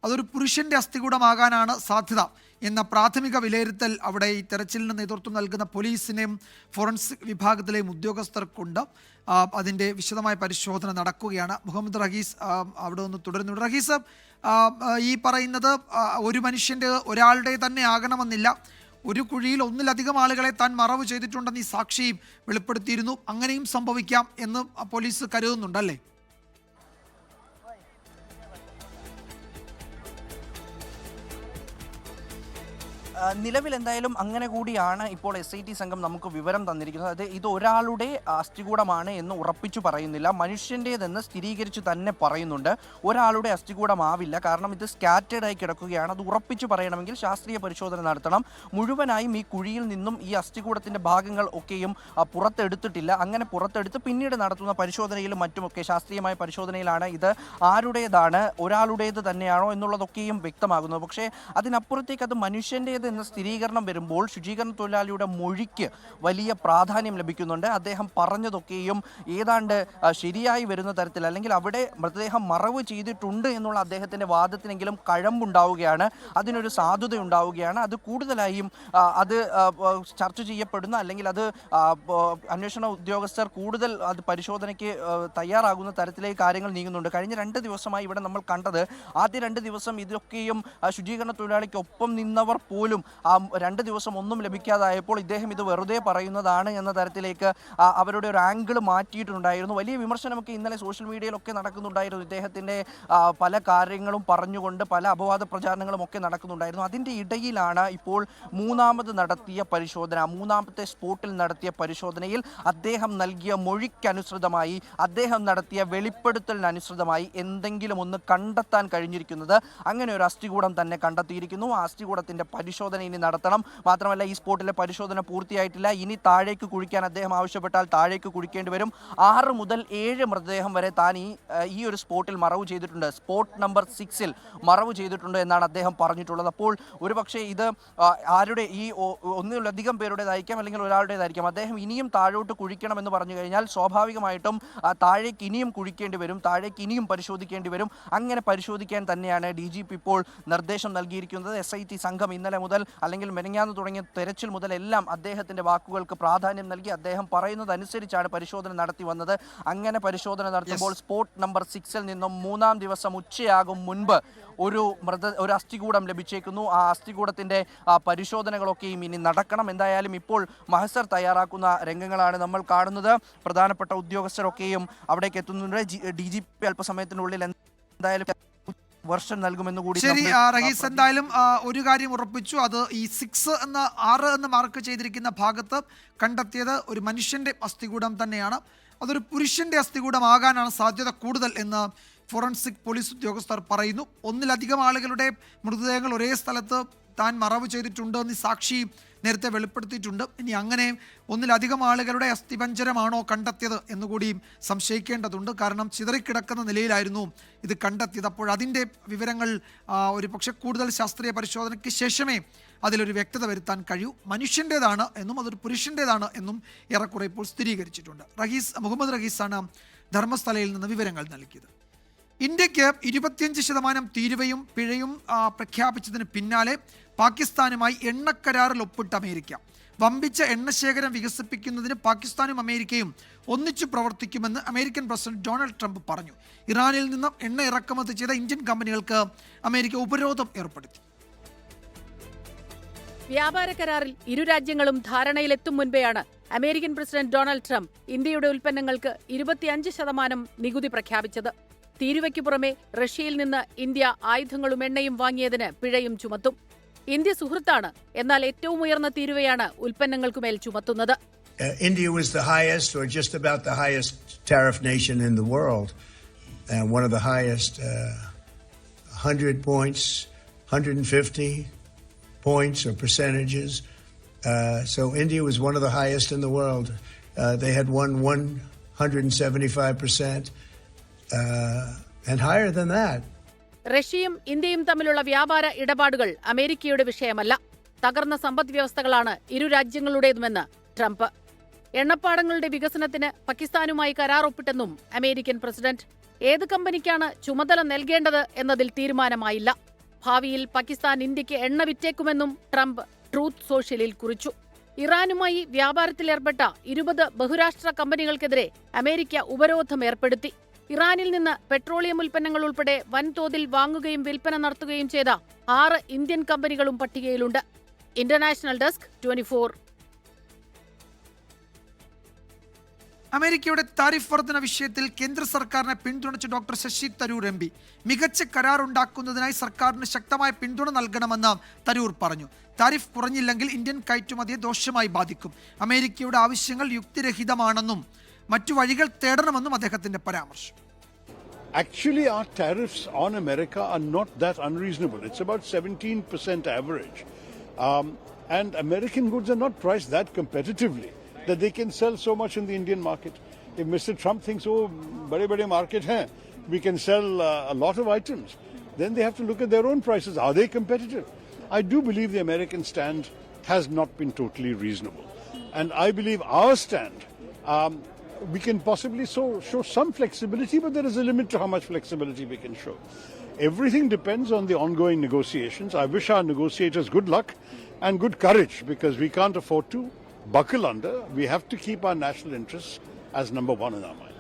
അതൊരു പുരുഷൻ്റെ അസ്ഥികൂടമാകാനാണ് സാധ്യത എന്ന പ്രാഥമിക വിലയിരുത്തൽ അവിടെ ഈ തെരച്ചിലിന് നേതൃത്വം നൽകുന്ന പോലീസിനെയും ഫോറൻസിക് വിഭാഗത്തിലെയും ഉദ്യോഗസ്ഥർക്കുണ്ട്. അതിൻ്റെ വിശദമായ പരിശോധന നടക്കുകയാണ്. മുഹമ്മദ് റഹീസ് അവിടെ നിന്ന് തുടരുന്നുണ്ട്. റഹീസ്, ഈ പറയുന്നത് ഒരു മനുഷ്യൻ്റെ ഒരാളുടെ തന്നെ ആകണമെന്നില്ല. ഒരു കുഴിയിൽ ഒന്നിലധികം ആളുകളെ താൻ മറവ് ചെയ്തിട്ടുണ്ടെന്ന് ഈ സാക്ഷിയും വെളിപ്പെടുത്തിയിരുന്നു. അങ്ങനെയും സംഭവിക്കാം എന്ന് പോലീസ് കരുതുന്നുണ്ടല്ലേ? നിലവിൽ എന്തായാലും അങ്ങനെ കൂടിയാണ് ഇപ്പോൾ SIT സംഘം നമുക്ക് വിവരം തന്നിരിക്കുന്നത്. അത് ഇത് ഒരാളുടെ അസ്ഥികൂടമാണ് എന്ന് ഉറപ്പിച്ചു പറയുന്നില്ല, മനുഷ്യൻ്റേതെന്ന് സ്ഥിരീകരിച്ച് തന്നെ പറയുന്നുണ്ട്. ഒരാളുടെ അസ്ഥികൂടമാവില്ല, കാരണം ഇത് സ്കാറ്റേഡായി കിടക്കുകയാണ്. അത് ഉറപ്പിച്ചു പറയണമെങ്കിൽ ശാസ്ത്രീയ പരിശോധന നടത്തണം. മുഴുവനായും ഈ കുഴിയിൽ നിന്നും ഈ അസ്ഥികൂടത്തിൻ്റെ ഭാഗങ്ങൾ ഒക്കെയും പുറത്തെടുത്തിട്ടില്ല. അങ്ങനെ പുറത്തെടുത്ത് പിന്നീട് നടത്തുന്ന പരിശോധനയിലും മറ്റുമൊക്കെ ശാസ്ത്രീയമായ പരിശോധനയിലാണ് ഇത് ആരുടേതാണ്, ഒരാളുടേത് തന്നെയാണോ എന്നുള്ളതൊക്കെയും വ്യക്തമാകുന്നത്. പക്ഷേ അതിനപ്പുറത്തേക്ക് അത് മനുഷ്യൻ്റേത് എന്ന സ്ഥിരീകരണം വരുമ്പോൾ ശുചീകരണ തൊഴിലാളിയുടെ മൊഴിക്ക് വലിയ പ്രാധാന്യം ലഭിക്കുന്നുണ്ട്. അദ്ദേഹം പറഞ്ഞതൊക്കെയും ഏതാണ്ട് ശരിയായി വരുന്ന തരത്തിൽ, അല്ലെങ്കിൽ അവിടെ മൃതദേഹം മറവ് ചെയ്തിട്ടുണ്ട് എന്നുള്ള അദ്ദേഹത്തിൻ്റെ വാദത്തിനെങ്കിലും കഴമ്പുണ്ടാവുകയാണ്, അതിനൊരു സാധുത ഉണ്ടാവുകയാണ്. അത് കൂടുതലായും അത് ചർച്ച ചെയ്യപ്പെടുന്ന, അല്ലെങ്കിൽ അത് അന്വേഷണ ഉദ്യോഗസ്ഥർ കൂടുതൽ അത് പരിശോധനയ്ക്ക് തയ്യാറാകുന്ന തരത്തിലേക്ക് കാര്യങ്ങൾ നീങ്ങുന്നുണ്ട്. കഴിഞ്ഞ 2 ദിവസമായി ഇവിടെ നമ്മൾ കണ്ടത്, ആദ്യ 2 ദിവസം ഇതൊക്കെയും ശുചീകരണ തൊഴിലാളിക്കൊപ്പം നിന്നവർ പോലും 2 ദിവസം ഒന്നും ലഭിക്കാതായപ്പോൾ ഇദ്ദേഹം ഇത് വെറുതെ പറയുന്നതാണ് എന്ന തരത്തിലേക്ക് അവരുടെ ഒരു ആംഗിൾ മാറ്റിയിട്ടുണ്ടായിരുന്നു. വലിയ വിമർശനമൊക്കെ ഇന്നലെ സോഷ്യൽ മീഡിയയിലൊക്കെ നടക്കുന്നുണ്ടായിരുന്നു. ഇദ്ദേഹത്തിൻ്റെ പല കാര്യങ്ങളും പറഞ്ഞുകൊണ്ട് പല അപവാദ പ്രചാരണങ്ങളും ഒക്കെ നടക്കുന്നുണ്ടായിരുന്നു. അതിൻ്റെ ഇടയിലാണ് ഇപ്പോൾ മൂന്നാമത്തെ സ്പോട്ടിൽ നടത്തിയ പരിശോധനയിൽ അദ്ദേഹം നൽകിയ മൊഴിക്കനുസൃതമായി, അദ്ദേഹം നടത്തിയ വെളിപ്പെടുത്തലിനനുസൃതമായി എന്തെങ്കിലും ഒന്ന് കണ്ടെത്താൻ കഴിഞ്ഞിരിക്കുന്നത്. അങ്ങനെ ഒരു അസ്ഥികൂടം തന്നെ കണ്ടെത്തിയിരിക്കുന്നു. ആ അസ്ഥികൂടത്തിൻ്റെ പരിശോധന ഇനി നടത്തണം. മാത്രമല്ല, ഈ സ്പോട്ടിലെ പരിശോധന പൂർത്തിയായിട്ടില്ല. ഇനി താഴേക്ക് കുഴിക്കാൻ അദ്ദേഹം ആവശ്യപ്പെട്ടാൽ താഴേക്ക് കുഴിക്കേണ്ടി വരും. 6 മുതൽ 7 മൃതദേഹം വരെ താൻ ഈ ഒരു സ്പോട്ടിൽ മറവ് ചെയ്തിട്ടുണ്ട്, സ്പോട്ട് നമ്പർ 6-ൽ മറവ് ചെയ്തിട്ടുണ്ട് എന്നാണ് അദ്ദേഹം പറഞ്ഞിട്ടുള്ളത്. അപ്പോൾ ഒരുപക്ഷെ ഇത് ആരുടെ, ഈ ഒന്നിലധികം പേരുടേതായിരിക്കാം, അല്ലെങ്കിൽ ഒരാളുടേതായിരിക്കാം. അദ്ദേഹം ഇനിയും താഴോട്ട് കുഴിക്കണമെന്ന് പറഞ്ഞു കഴിഞ്ഞാൽ സ്വാഭാവികമായിട്ടും താഴേക്ക് ഇനിയും കുഴിക്കേണ്ടി വരും, താഴേക്ക് ഇനിയും പരിശോധിക്കേണ്ടി വരും. അങ്ങനെ പരിശോധിക്കാൻ തന്നെയാണ് DGP ഇപ്പോൾ നിർദ്ദേശം നൽകിയിരിക്കുന്നത്. SIT സംഘം ഇന്നലെ മുതൽ, അല്ലെങ്കിൽ മെനഞ്ഞാന്ന് തുടങ്ങിയ തെരച്ചിൽ മുതൽ എല്ലാം അദ്ദേഹത്തിൻ്റെ വാക്കുകൾക്ക് പ്രാധാന്യം നൽകി അദ്ദേഹം പറയുന്നതനുസരിച്ചാണ് പരിശോധന നടത്തി വന്നത്. അങ്ങനെ പരിശോധന നടത്തുമ്പോൾ സ്പോട്ട് നമ്പർ 6-ൽ നിന്നും 3-ാം ദിവസം ഉച്ചയാകും മുൻപ് ഒരു അസ്ഥികൂടം ലഭിച്ചേക്കുന്നു. ആ അസ്ഥികൂടത്തിൻ്റെ പരിശോധനകളൊക്കെയും ഇനി നടക്കണം. എന്തായാലും ഇപ്പോൾ മഹസർ തയ്യാറാക്കുന്ന രംഗങ്ങളാണ് നമ്മൾ കാണുന്നത്. പ്രധാനപ്പെട്ട ഉദ്യോഗസ്ഥരൊക്കെയും അവിടേക്ക് എത്തുന്നുണ്ട്. DGP അല്പസമയത്തിനുള്ളിൽ എന്തായാലും വർഷം നൽകുമെന്ന് കൂടി. ശരി റഹീസ്, എന്തായാലും ഒരു കാര്യം ഉറപ്പിച്ചു, അത് ഈ 6 എന്ന് മാർക്ക് ചെയ്തിരിക്കുന്ന ഭാഗത്ത് കണ്ടെത്തിയത് ഒരു മനുഷ്യൻ്റെ അസ്ഥികൂടം തന്നെയാണ്. അതൊരു പുരുഷൻ്റെ അസ്ഥികൂടമാകാനാണ് സാധ്യത കൂടുതൽ എന്ന് ഫോറൻസിക് പോലീസ് ഉദ്യോഗസ്ഥർ പറയുന്നു. ഒന്നിലധികം ആളുകളുടെ മൃതദേഹങ്ങൾ ഒരേ സ്ഥലത്ത് താൻ മറവ് ചെയ്തിട്ടുണ്ട് എന്ന് സാക്ഷി നേരത്തെ വെളിപ്പെടുത്തിയിട്ടുണ്ട്. ഇനി അങ്ങനെ ഒന്നിലധികം ആളുകളുടെ അസ്ഥിപഞ്ജരമാണോ കണ്ടെത്തിയത് എന്നുകൂടി സംശയിക്കേണ്ടതുണ്ട്. കാരണം ചിതറിക്കിടക്കുന്ന നിലയിലായിരുന്നു ഇത് കണ്ടെത്തിയത്. അപ്പോൾ അതിൻ്റെ വിവരങ്ങൾ ഒരു പക്ഷേ കൂടുതൽ ശാസ്ത്രീയ പരിശോധനയ്ക്ക് ശേഷമേ അതിലൊരു വ്യക്തത വരുത്താൻ കഴിയൂ. മനുഷ്യൻ്റേതാണ് എന്നും അതൊരു പുരുഷൻ്റേതാണ് എന്നും ഏറെക്കുറെ ഇപ്പോൾ സ്ഥിരീകരിച്ചിട്ടുണ്ട്. മുഹമ്മദ് റഹീസാണ് ധർമ്മസ്ഥലയിൽ നിന്ന് വിവരങ്ങൾ നൽകിയത്. ഇന്ത്യക്ക് 25% തീരുവയും പിഴയും പ്രഖ്യാപിച്ചതിന് പിന്നാലെ പാകിസ്ഥാനുമായി എണ്ണക്കരാറിൽ ഒപ്പിട്ട അമേരിക്ക. വമ്പിച്ച എണ്ണശേഖരം വികസിപ്പിക്കുന്നതിന് പാകിസ്ഥാനും അമേരിക്കയും ഒന്നിച്ചു പ്രവർത്തിക്കുമെന്ന് അമേരിക്കൻ പ്രസിഡന്റ് ഡൊണാൾഡ് ട്രംപ് പറഞ്ഞു. ഇറാനിൽ നിന്നും എണ്ണ ഇറക്കുമതി ചെയ്ത ഇന്ത്യൻ കമ്പനികൾക്ക് അമേരിക്ക ഉപരോധം ഏർപ്പെടുത്തി. വ്യാപാര കരാറിൽ ഇരു രാജ്യങ്ങളും ധാരണയിലെത്തും മുൻപെയാണ് അമേരിക്കൻ പ്രസിഡന്റ് ഡൊണാൾഡ് ട്രംപ് ഇന്ത്യയുടെ ഉൽപ്പന്നങ്ങൾക്ക് 25% നികുതി പ്രഖ്യാപിച്ചത്. തീരുവയ്ക്കു പുറമെ റഷ്യയിൽ നിന്ന് ഇന്ത്യ ആയുധങ്ങളും എണ്ണയും വാങ്ങിയതിന് പിഴയും ചുമത്തും. ഇന്ത്യ സുഹൃത്താണ്, എന്നാൽ ഏറ്റവും ഉയർന്ന തീരുവയാണ് ഉൽപ്പന്നങ്ങൾക്കുമേൽ ചുമത്തുന്നത്. India was the highest, or just about the highest tariff nation in the world, and one of the highest, 100 points, 150 points or percentages. So India was one of the highest in the world. They had won 175%, and higher than that. റഷ്യയും ഇന്ത്യയും തമ്മിലുള്ള വ്യാപാര ഇടപാടുകൾ അമേരിക്കയുടെ വിഷയമല്ല. തകർന്ന സമ്പദ് വ്യവസ്ഥകളാണ് ഇരു രാജ്യങ്ങളുടേതുമെന്ന് ട്രംപ്. എണ്ണപ്പാടങ്ങളുടെ വികസനത്തിന് പാകിസ്ഥാനുമായി കരാർ ഒപ്പിട്ടെന്നും അമേരിക്കൻ പ്രസിഡന്റ്. ഏത് കമ്പനിക്കാണ് ചുമതല നൽകേണ്ടത് എന്നതിൽ തീരുമാനമായില്ല. ഭാവിയിൽ പാകിസ്ഥാൻ ഇന്ത്യക്ക് എണ്ണ വിറ്റേക്കുമെന്നും ട്രംപ് ട്രൂത്ത് സോഷ്യലിൽ കുറിച്ചു. ഇറാനുമായി വ്യാപാരത്തിലേർപ്പെട്ട 20 ബഹുരാഷ്ട്ര കമ്പനികൾക്കെതിരെ അമേരിക്ക ഉപരോധം ഏർപ്പെടുത്തി. ഇറാനിൽ നിന്ന് പെട്രോളിയം ഉൽപ്പന്നങ്ങൾ ഉൾപ്പെടെ വൻതോതിൽ വാങ്ങുകയും വിൽപ്പന നടത്തുകയും ചെയ്ത 6 ഇന്ത്യൻ കമ്പനികളും പട്ടികയിലുണ്ട്. International desk 24. അമേരിക്കയുടെ താരിഫ് വർധന വിഷയത്തിൽ കേന്ദ്ര സർക്കാരിനെ പിന്തുണച്ച് ഡോക്ടർ ശശി തരൂർ MP. മികച്ച കരാർ ഉണ്ടാക്കുന്നതിനായി സർക്കാരിന് ശക്തമായ പിന്തുണ നൽകണമെന്ന് തരൂർ പറഞ്ഞു. താരിഫ് കുറഞ്ഞില്ലെങ്കിൽ ഇന്ത്യൻ കയറ്റുമതിയെ ദോഷമായി ബാധിക്കും. അമേരിക്കയുടെ ആവശ്യങ്ങൾ യുക്തിരഹിതമാണെന്നും മറ്റു വഴികൾ തേടണമെന്നും അദ്ദേഹത്തിന്റെ പരാമർശം. Actually, our tariffs on America are not that unreasonable. It's about 17% average. And American goods are not priced that competitively that they can sell so much in the Indian market. If Mr. Trump thinks, oh, bade market hai, we can sell a lot of items, then they have to look at their own prices. Are they competitive? I do believe the American stand has not been totally reasonable. And I believe our stand, we can possibly show some flexibility, but there is a limit to how much flexibility we can show. Everything depends on the ongoing negotiations. I wish our negotiators good luck and good courage, because we can't afford to buckle under. We have to keep our national interests as number one in our minds.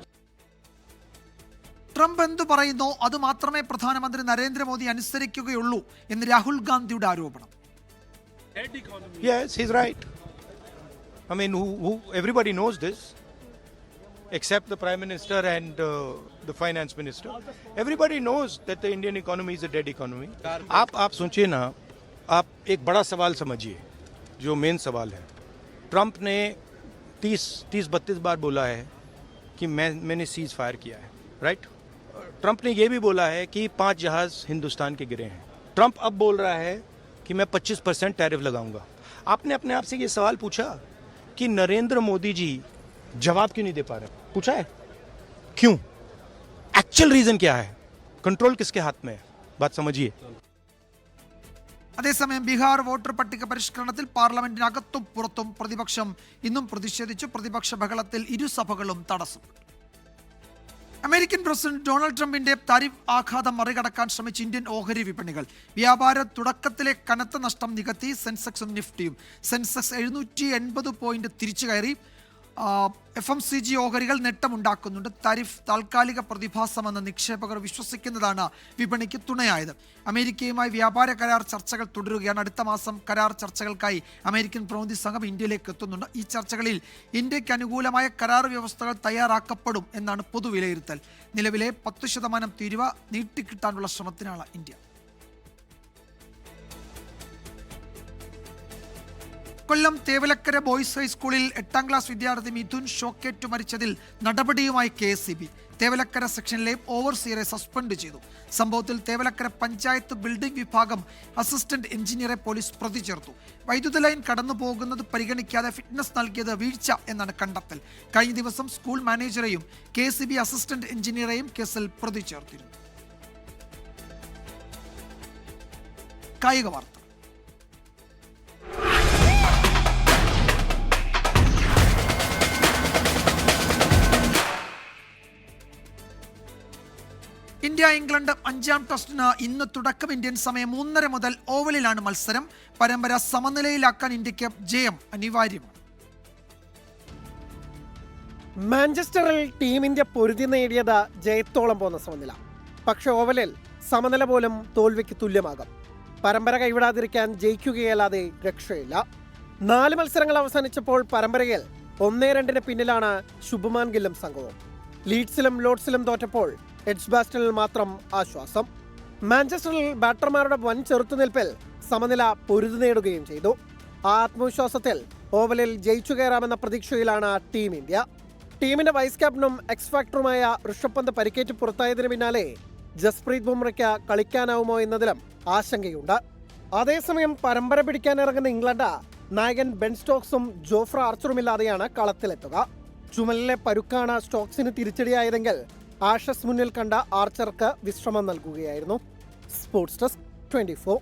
Trump എന്തു പറയുന്നോ അത് മാത്രമേ പ്രധാനമന്ത്രി നരേന്ദ്രമോദി അനുസരിക്കുകയുള്ളൂ എന്ന് രാഹുൽ ഗാന്ധിയുടെ ആരോപണം. Yes, he's right. I mean, who everybody knows this, except the Prime Minister and the Finance Minister. Everybody knows that the Indian economy is a dead economy. आप सोचिए ना, आप एक बड़ा सवाल समझिए, जो मेन सवाल है. ट्रंप ने 30-32 बार बोला है कि मैंने सीज फायर किया है, राइट? ट्रंप ने ये भी बोला है कि 5 जहाज हिंदुस्तान के गिरे हैं. ट्रंप अब बोल रहा है कि मैं 25% टैरिफ लगाऊंगा. आपने अपने आप से ये सवाल पूछा कि नरेंद्र मोदी जी जवाब क्यों नहीं दे पा रहे? पूछा है क्यों? एक्चुअल रीजन क्या है? कंट्रोल किसके हाथ में है? बात समझिए. അതേസമയം ബീഹാർ വോട്ടർ പട്ടിക പരിഷ്കരണത്തിൽ പാർലമെന്റിനകത്തും പുറത്തും പ്രതിപക്ഷം ഇന്നും പ്രതിഷേധിച്ചു. പ്രതിപക്ഷ ബഹളത്തിൽ ഇരുസഭകളും തടസ്സപ്പെട്ടു. അമേരിക്കൻ പ്രസിഡന്റ് ഡൊണാൾഡ് ട്രംപിന്റെ താരിഫ് ആഘാതം മറികടക്കാൻ ശ്രമിച്ച ഇന്ത്യൻ ഓഹരി വിപണികൾ. വ്യാപാര തുടക്കത്തിലെ കനത്ത നഷ്ടം നികത്തി സെൻസെക്സും നിഫ്റ്റിയും. സെൻസെക്സ് 780 പോയിന്റ് തിരിച്ചു കയറി. FMCG ഓഹരികൾ നേട്ടമുണ്ടാക്കുന്നുണ്ട്. താരിഫ് താൽക്കാലിക പ്രതിഭാസമെന്ന് നിക്ഷേപകർ വിശ്വസിക്കുന്നതാണ് വിപണിക്ക് തുണയായത്. അമേരിക്കയുമായി വ്യാപാര കരാർ ചർച്ചകൾ തുടരുകയാണ്. അടുത്ത മാസം കരാർ ചർച്ചകൾക്കായി അമേരിക്കൻ പ്രതിനിധി സംഘം ഇന്ത്യയിലേക്ക് എത്തുന്നുണ്ട്. ഈ ചർച്ചകളിൽ ഇന്ത്യക്ക് അനുകൂലമായ കരാർ വ്യവസ്ഥകൾ തയ്യാറാക്കപ്പെടും എന്നാണ് പൊതുവിലയിരുത്തൽ. നിലവിലെ 10% തീരുവ നീട്ടിക്കിട്ടാനുള്ള ശ്രമത്തിനാണ് ഇന്ത്യ. കൊല്ലം തേവലക്കര ബോയ്സ് ഹൈസ്കൂളിൽ 8ാം ക്ലാസ് വിദ്യാർത്ഥി മിഥുൻ ഷോക്കേറ്റു മരിച്ചതിൽ നടപടിയുമായി KSEB. തേവലക്കര സെക്ഷനിലെ ഓവർസിയറെ സസ്പെൻഡ് ചെയ്തു. സംഭവത്തിൽ തേവലക്കര പഞ്ചായത്ത് ബിൽഡിംഗ് വിഭാഗം അസിസ്റ്റന്റ് എഞ്ചിനീയറെ പോലീസ് പ്രതി ചേർത്തു. വൈദ്യുത ലൈൻ കടന്നു പോകുന്നത് പരിഗണിക്കാതെ ഫിറ്റ്നസ് നൽകിയത് വീഴ്ച എന്നാണ് കണ്ടെത്തൽ. കഴിഞ്ഞ ദിവസം സ്കൂൾ മാനേജറെയും KSEB അസിസ്റ്റന്റ് എഞ്ചിനീയറെയും കേസിൽ പ്രതി ചേർത്തിരുന്നു. കായിക വാർത്ത. ഇന്ത്യ ഇംഗ്ലണ്ട് 5ാം ടെസ്റ്റിന് ഇന്ന് തുടക്കം. ഇന്ത്യൻ സമയം 3:30 മുതൽ ഓവലിലാണ് മത്സരം. പരമ്പര സമനിലയിലാക്കാൻ ഇന്ത്യക്ക് ജയം അനിവാര്യമാണ്. മാഞ്ചസ്റ്ററിൽ ടീം ഇന്ത്യ പൊരുതി നേടിയത് ജയത്തോളം പോന്ന സമനില. പക്ഷെ ഓവലിൽ സമനില പോലും തോൽവിക്ക് തുല്യമാകും. പരമ്പര കൈവിടാതിരിക്കാൻ ജയിക്കുകയല്ലാതെ രക്ഷയില്ല. 4 മത്സരങ്ങൾ അവസാനിച്ചപ്പോൾ പരമ്പരയിൽ 1-2 പിന്നിലാണ് ശുഭ്മാൻ ഗില്ലും സംഘവും. ലീഡ്സിലും ലോർഡ്സിലും തോറ്റപ്പോൾ എഡ്ജ്ബാസ്റ്റണിൽ മാത്രം ആശ്വാസം. മാഞ്ചസ്റ്ററിൽ ബാറ്റർമാരുടെ വൻ ചെറുത്തുനിൽപ്പിൽ സമനില പൊരുതി നേടുകയും ചെയ്തു. ആ ആത്മവിശ്വാസത്തിൽ ഓവലിൽ ജയിച്ചു കയറാമെന്ന പ്രതീക്ഷയിലാണ് ടീം ഇന്ത്യ. ടീമിന്റെ വൈസ് ക്യാപ്റ്റനും എക്സ് ഫാക്ടറുമായ ഋഷഭ് പന്ത് പരിക്കേറ്റ് പുറത്തായതിനു പിന്നാലെ ജസ്പ്രീത് ബുംറയ്ക്ക് കളിക്കാനാവുമോ എന്നതിലും ആശങ്കയുണ്ട്. അതേസമയം പരമ്പര പിടിക്കാനിറങ്ങുന്ന ഇംഗ്ലണ്ട് നായകൻ ബെൻ സ്റ്റോക്സും ജോഫ്ര ആർച്ചറുമില്ലാതെയാണ് കളത്തിലെത്തുക. ചുമലിലെ പരുക്കാണ് സ്റ്റോക്സിന് തിരിച്ചടിയായതെങ്കിൽ ആഷസ് മുന്നിൽ കണ്ട ആർച്ചർക്ക് വിശ്രമം നൽകുകയായിരുന്നു. Sports desk 24.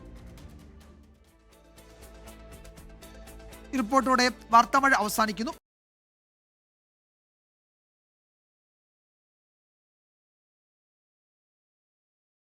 റിപ്പോർട്ടോടെ വാർത്താമഴ അവസാനിക്കുന്നു.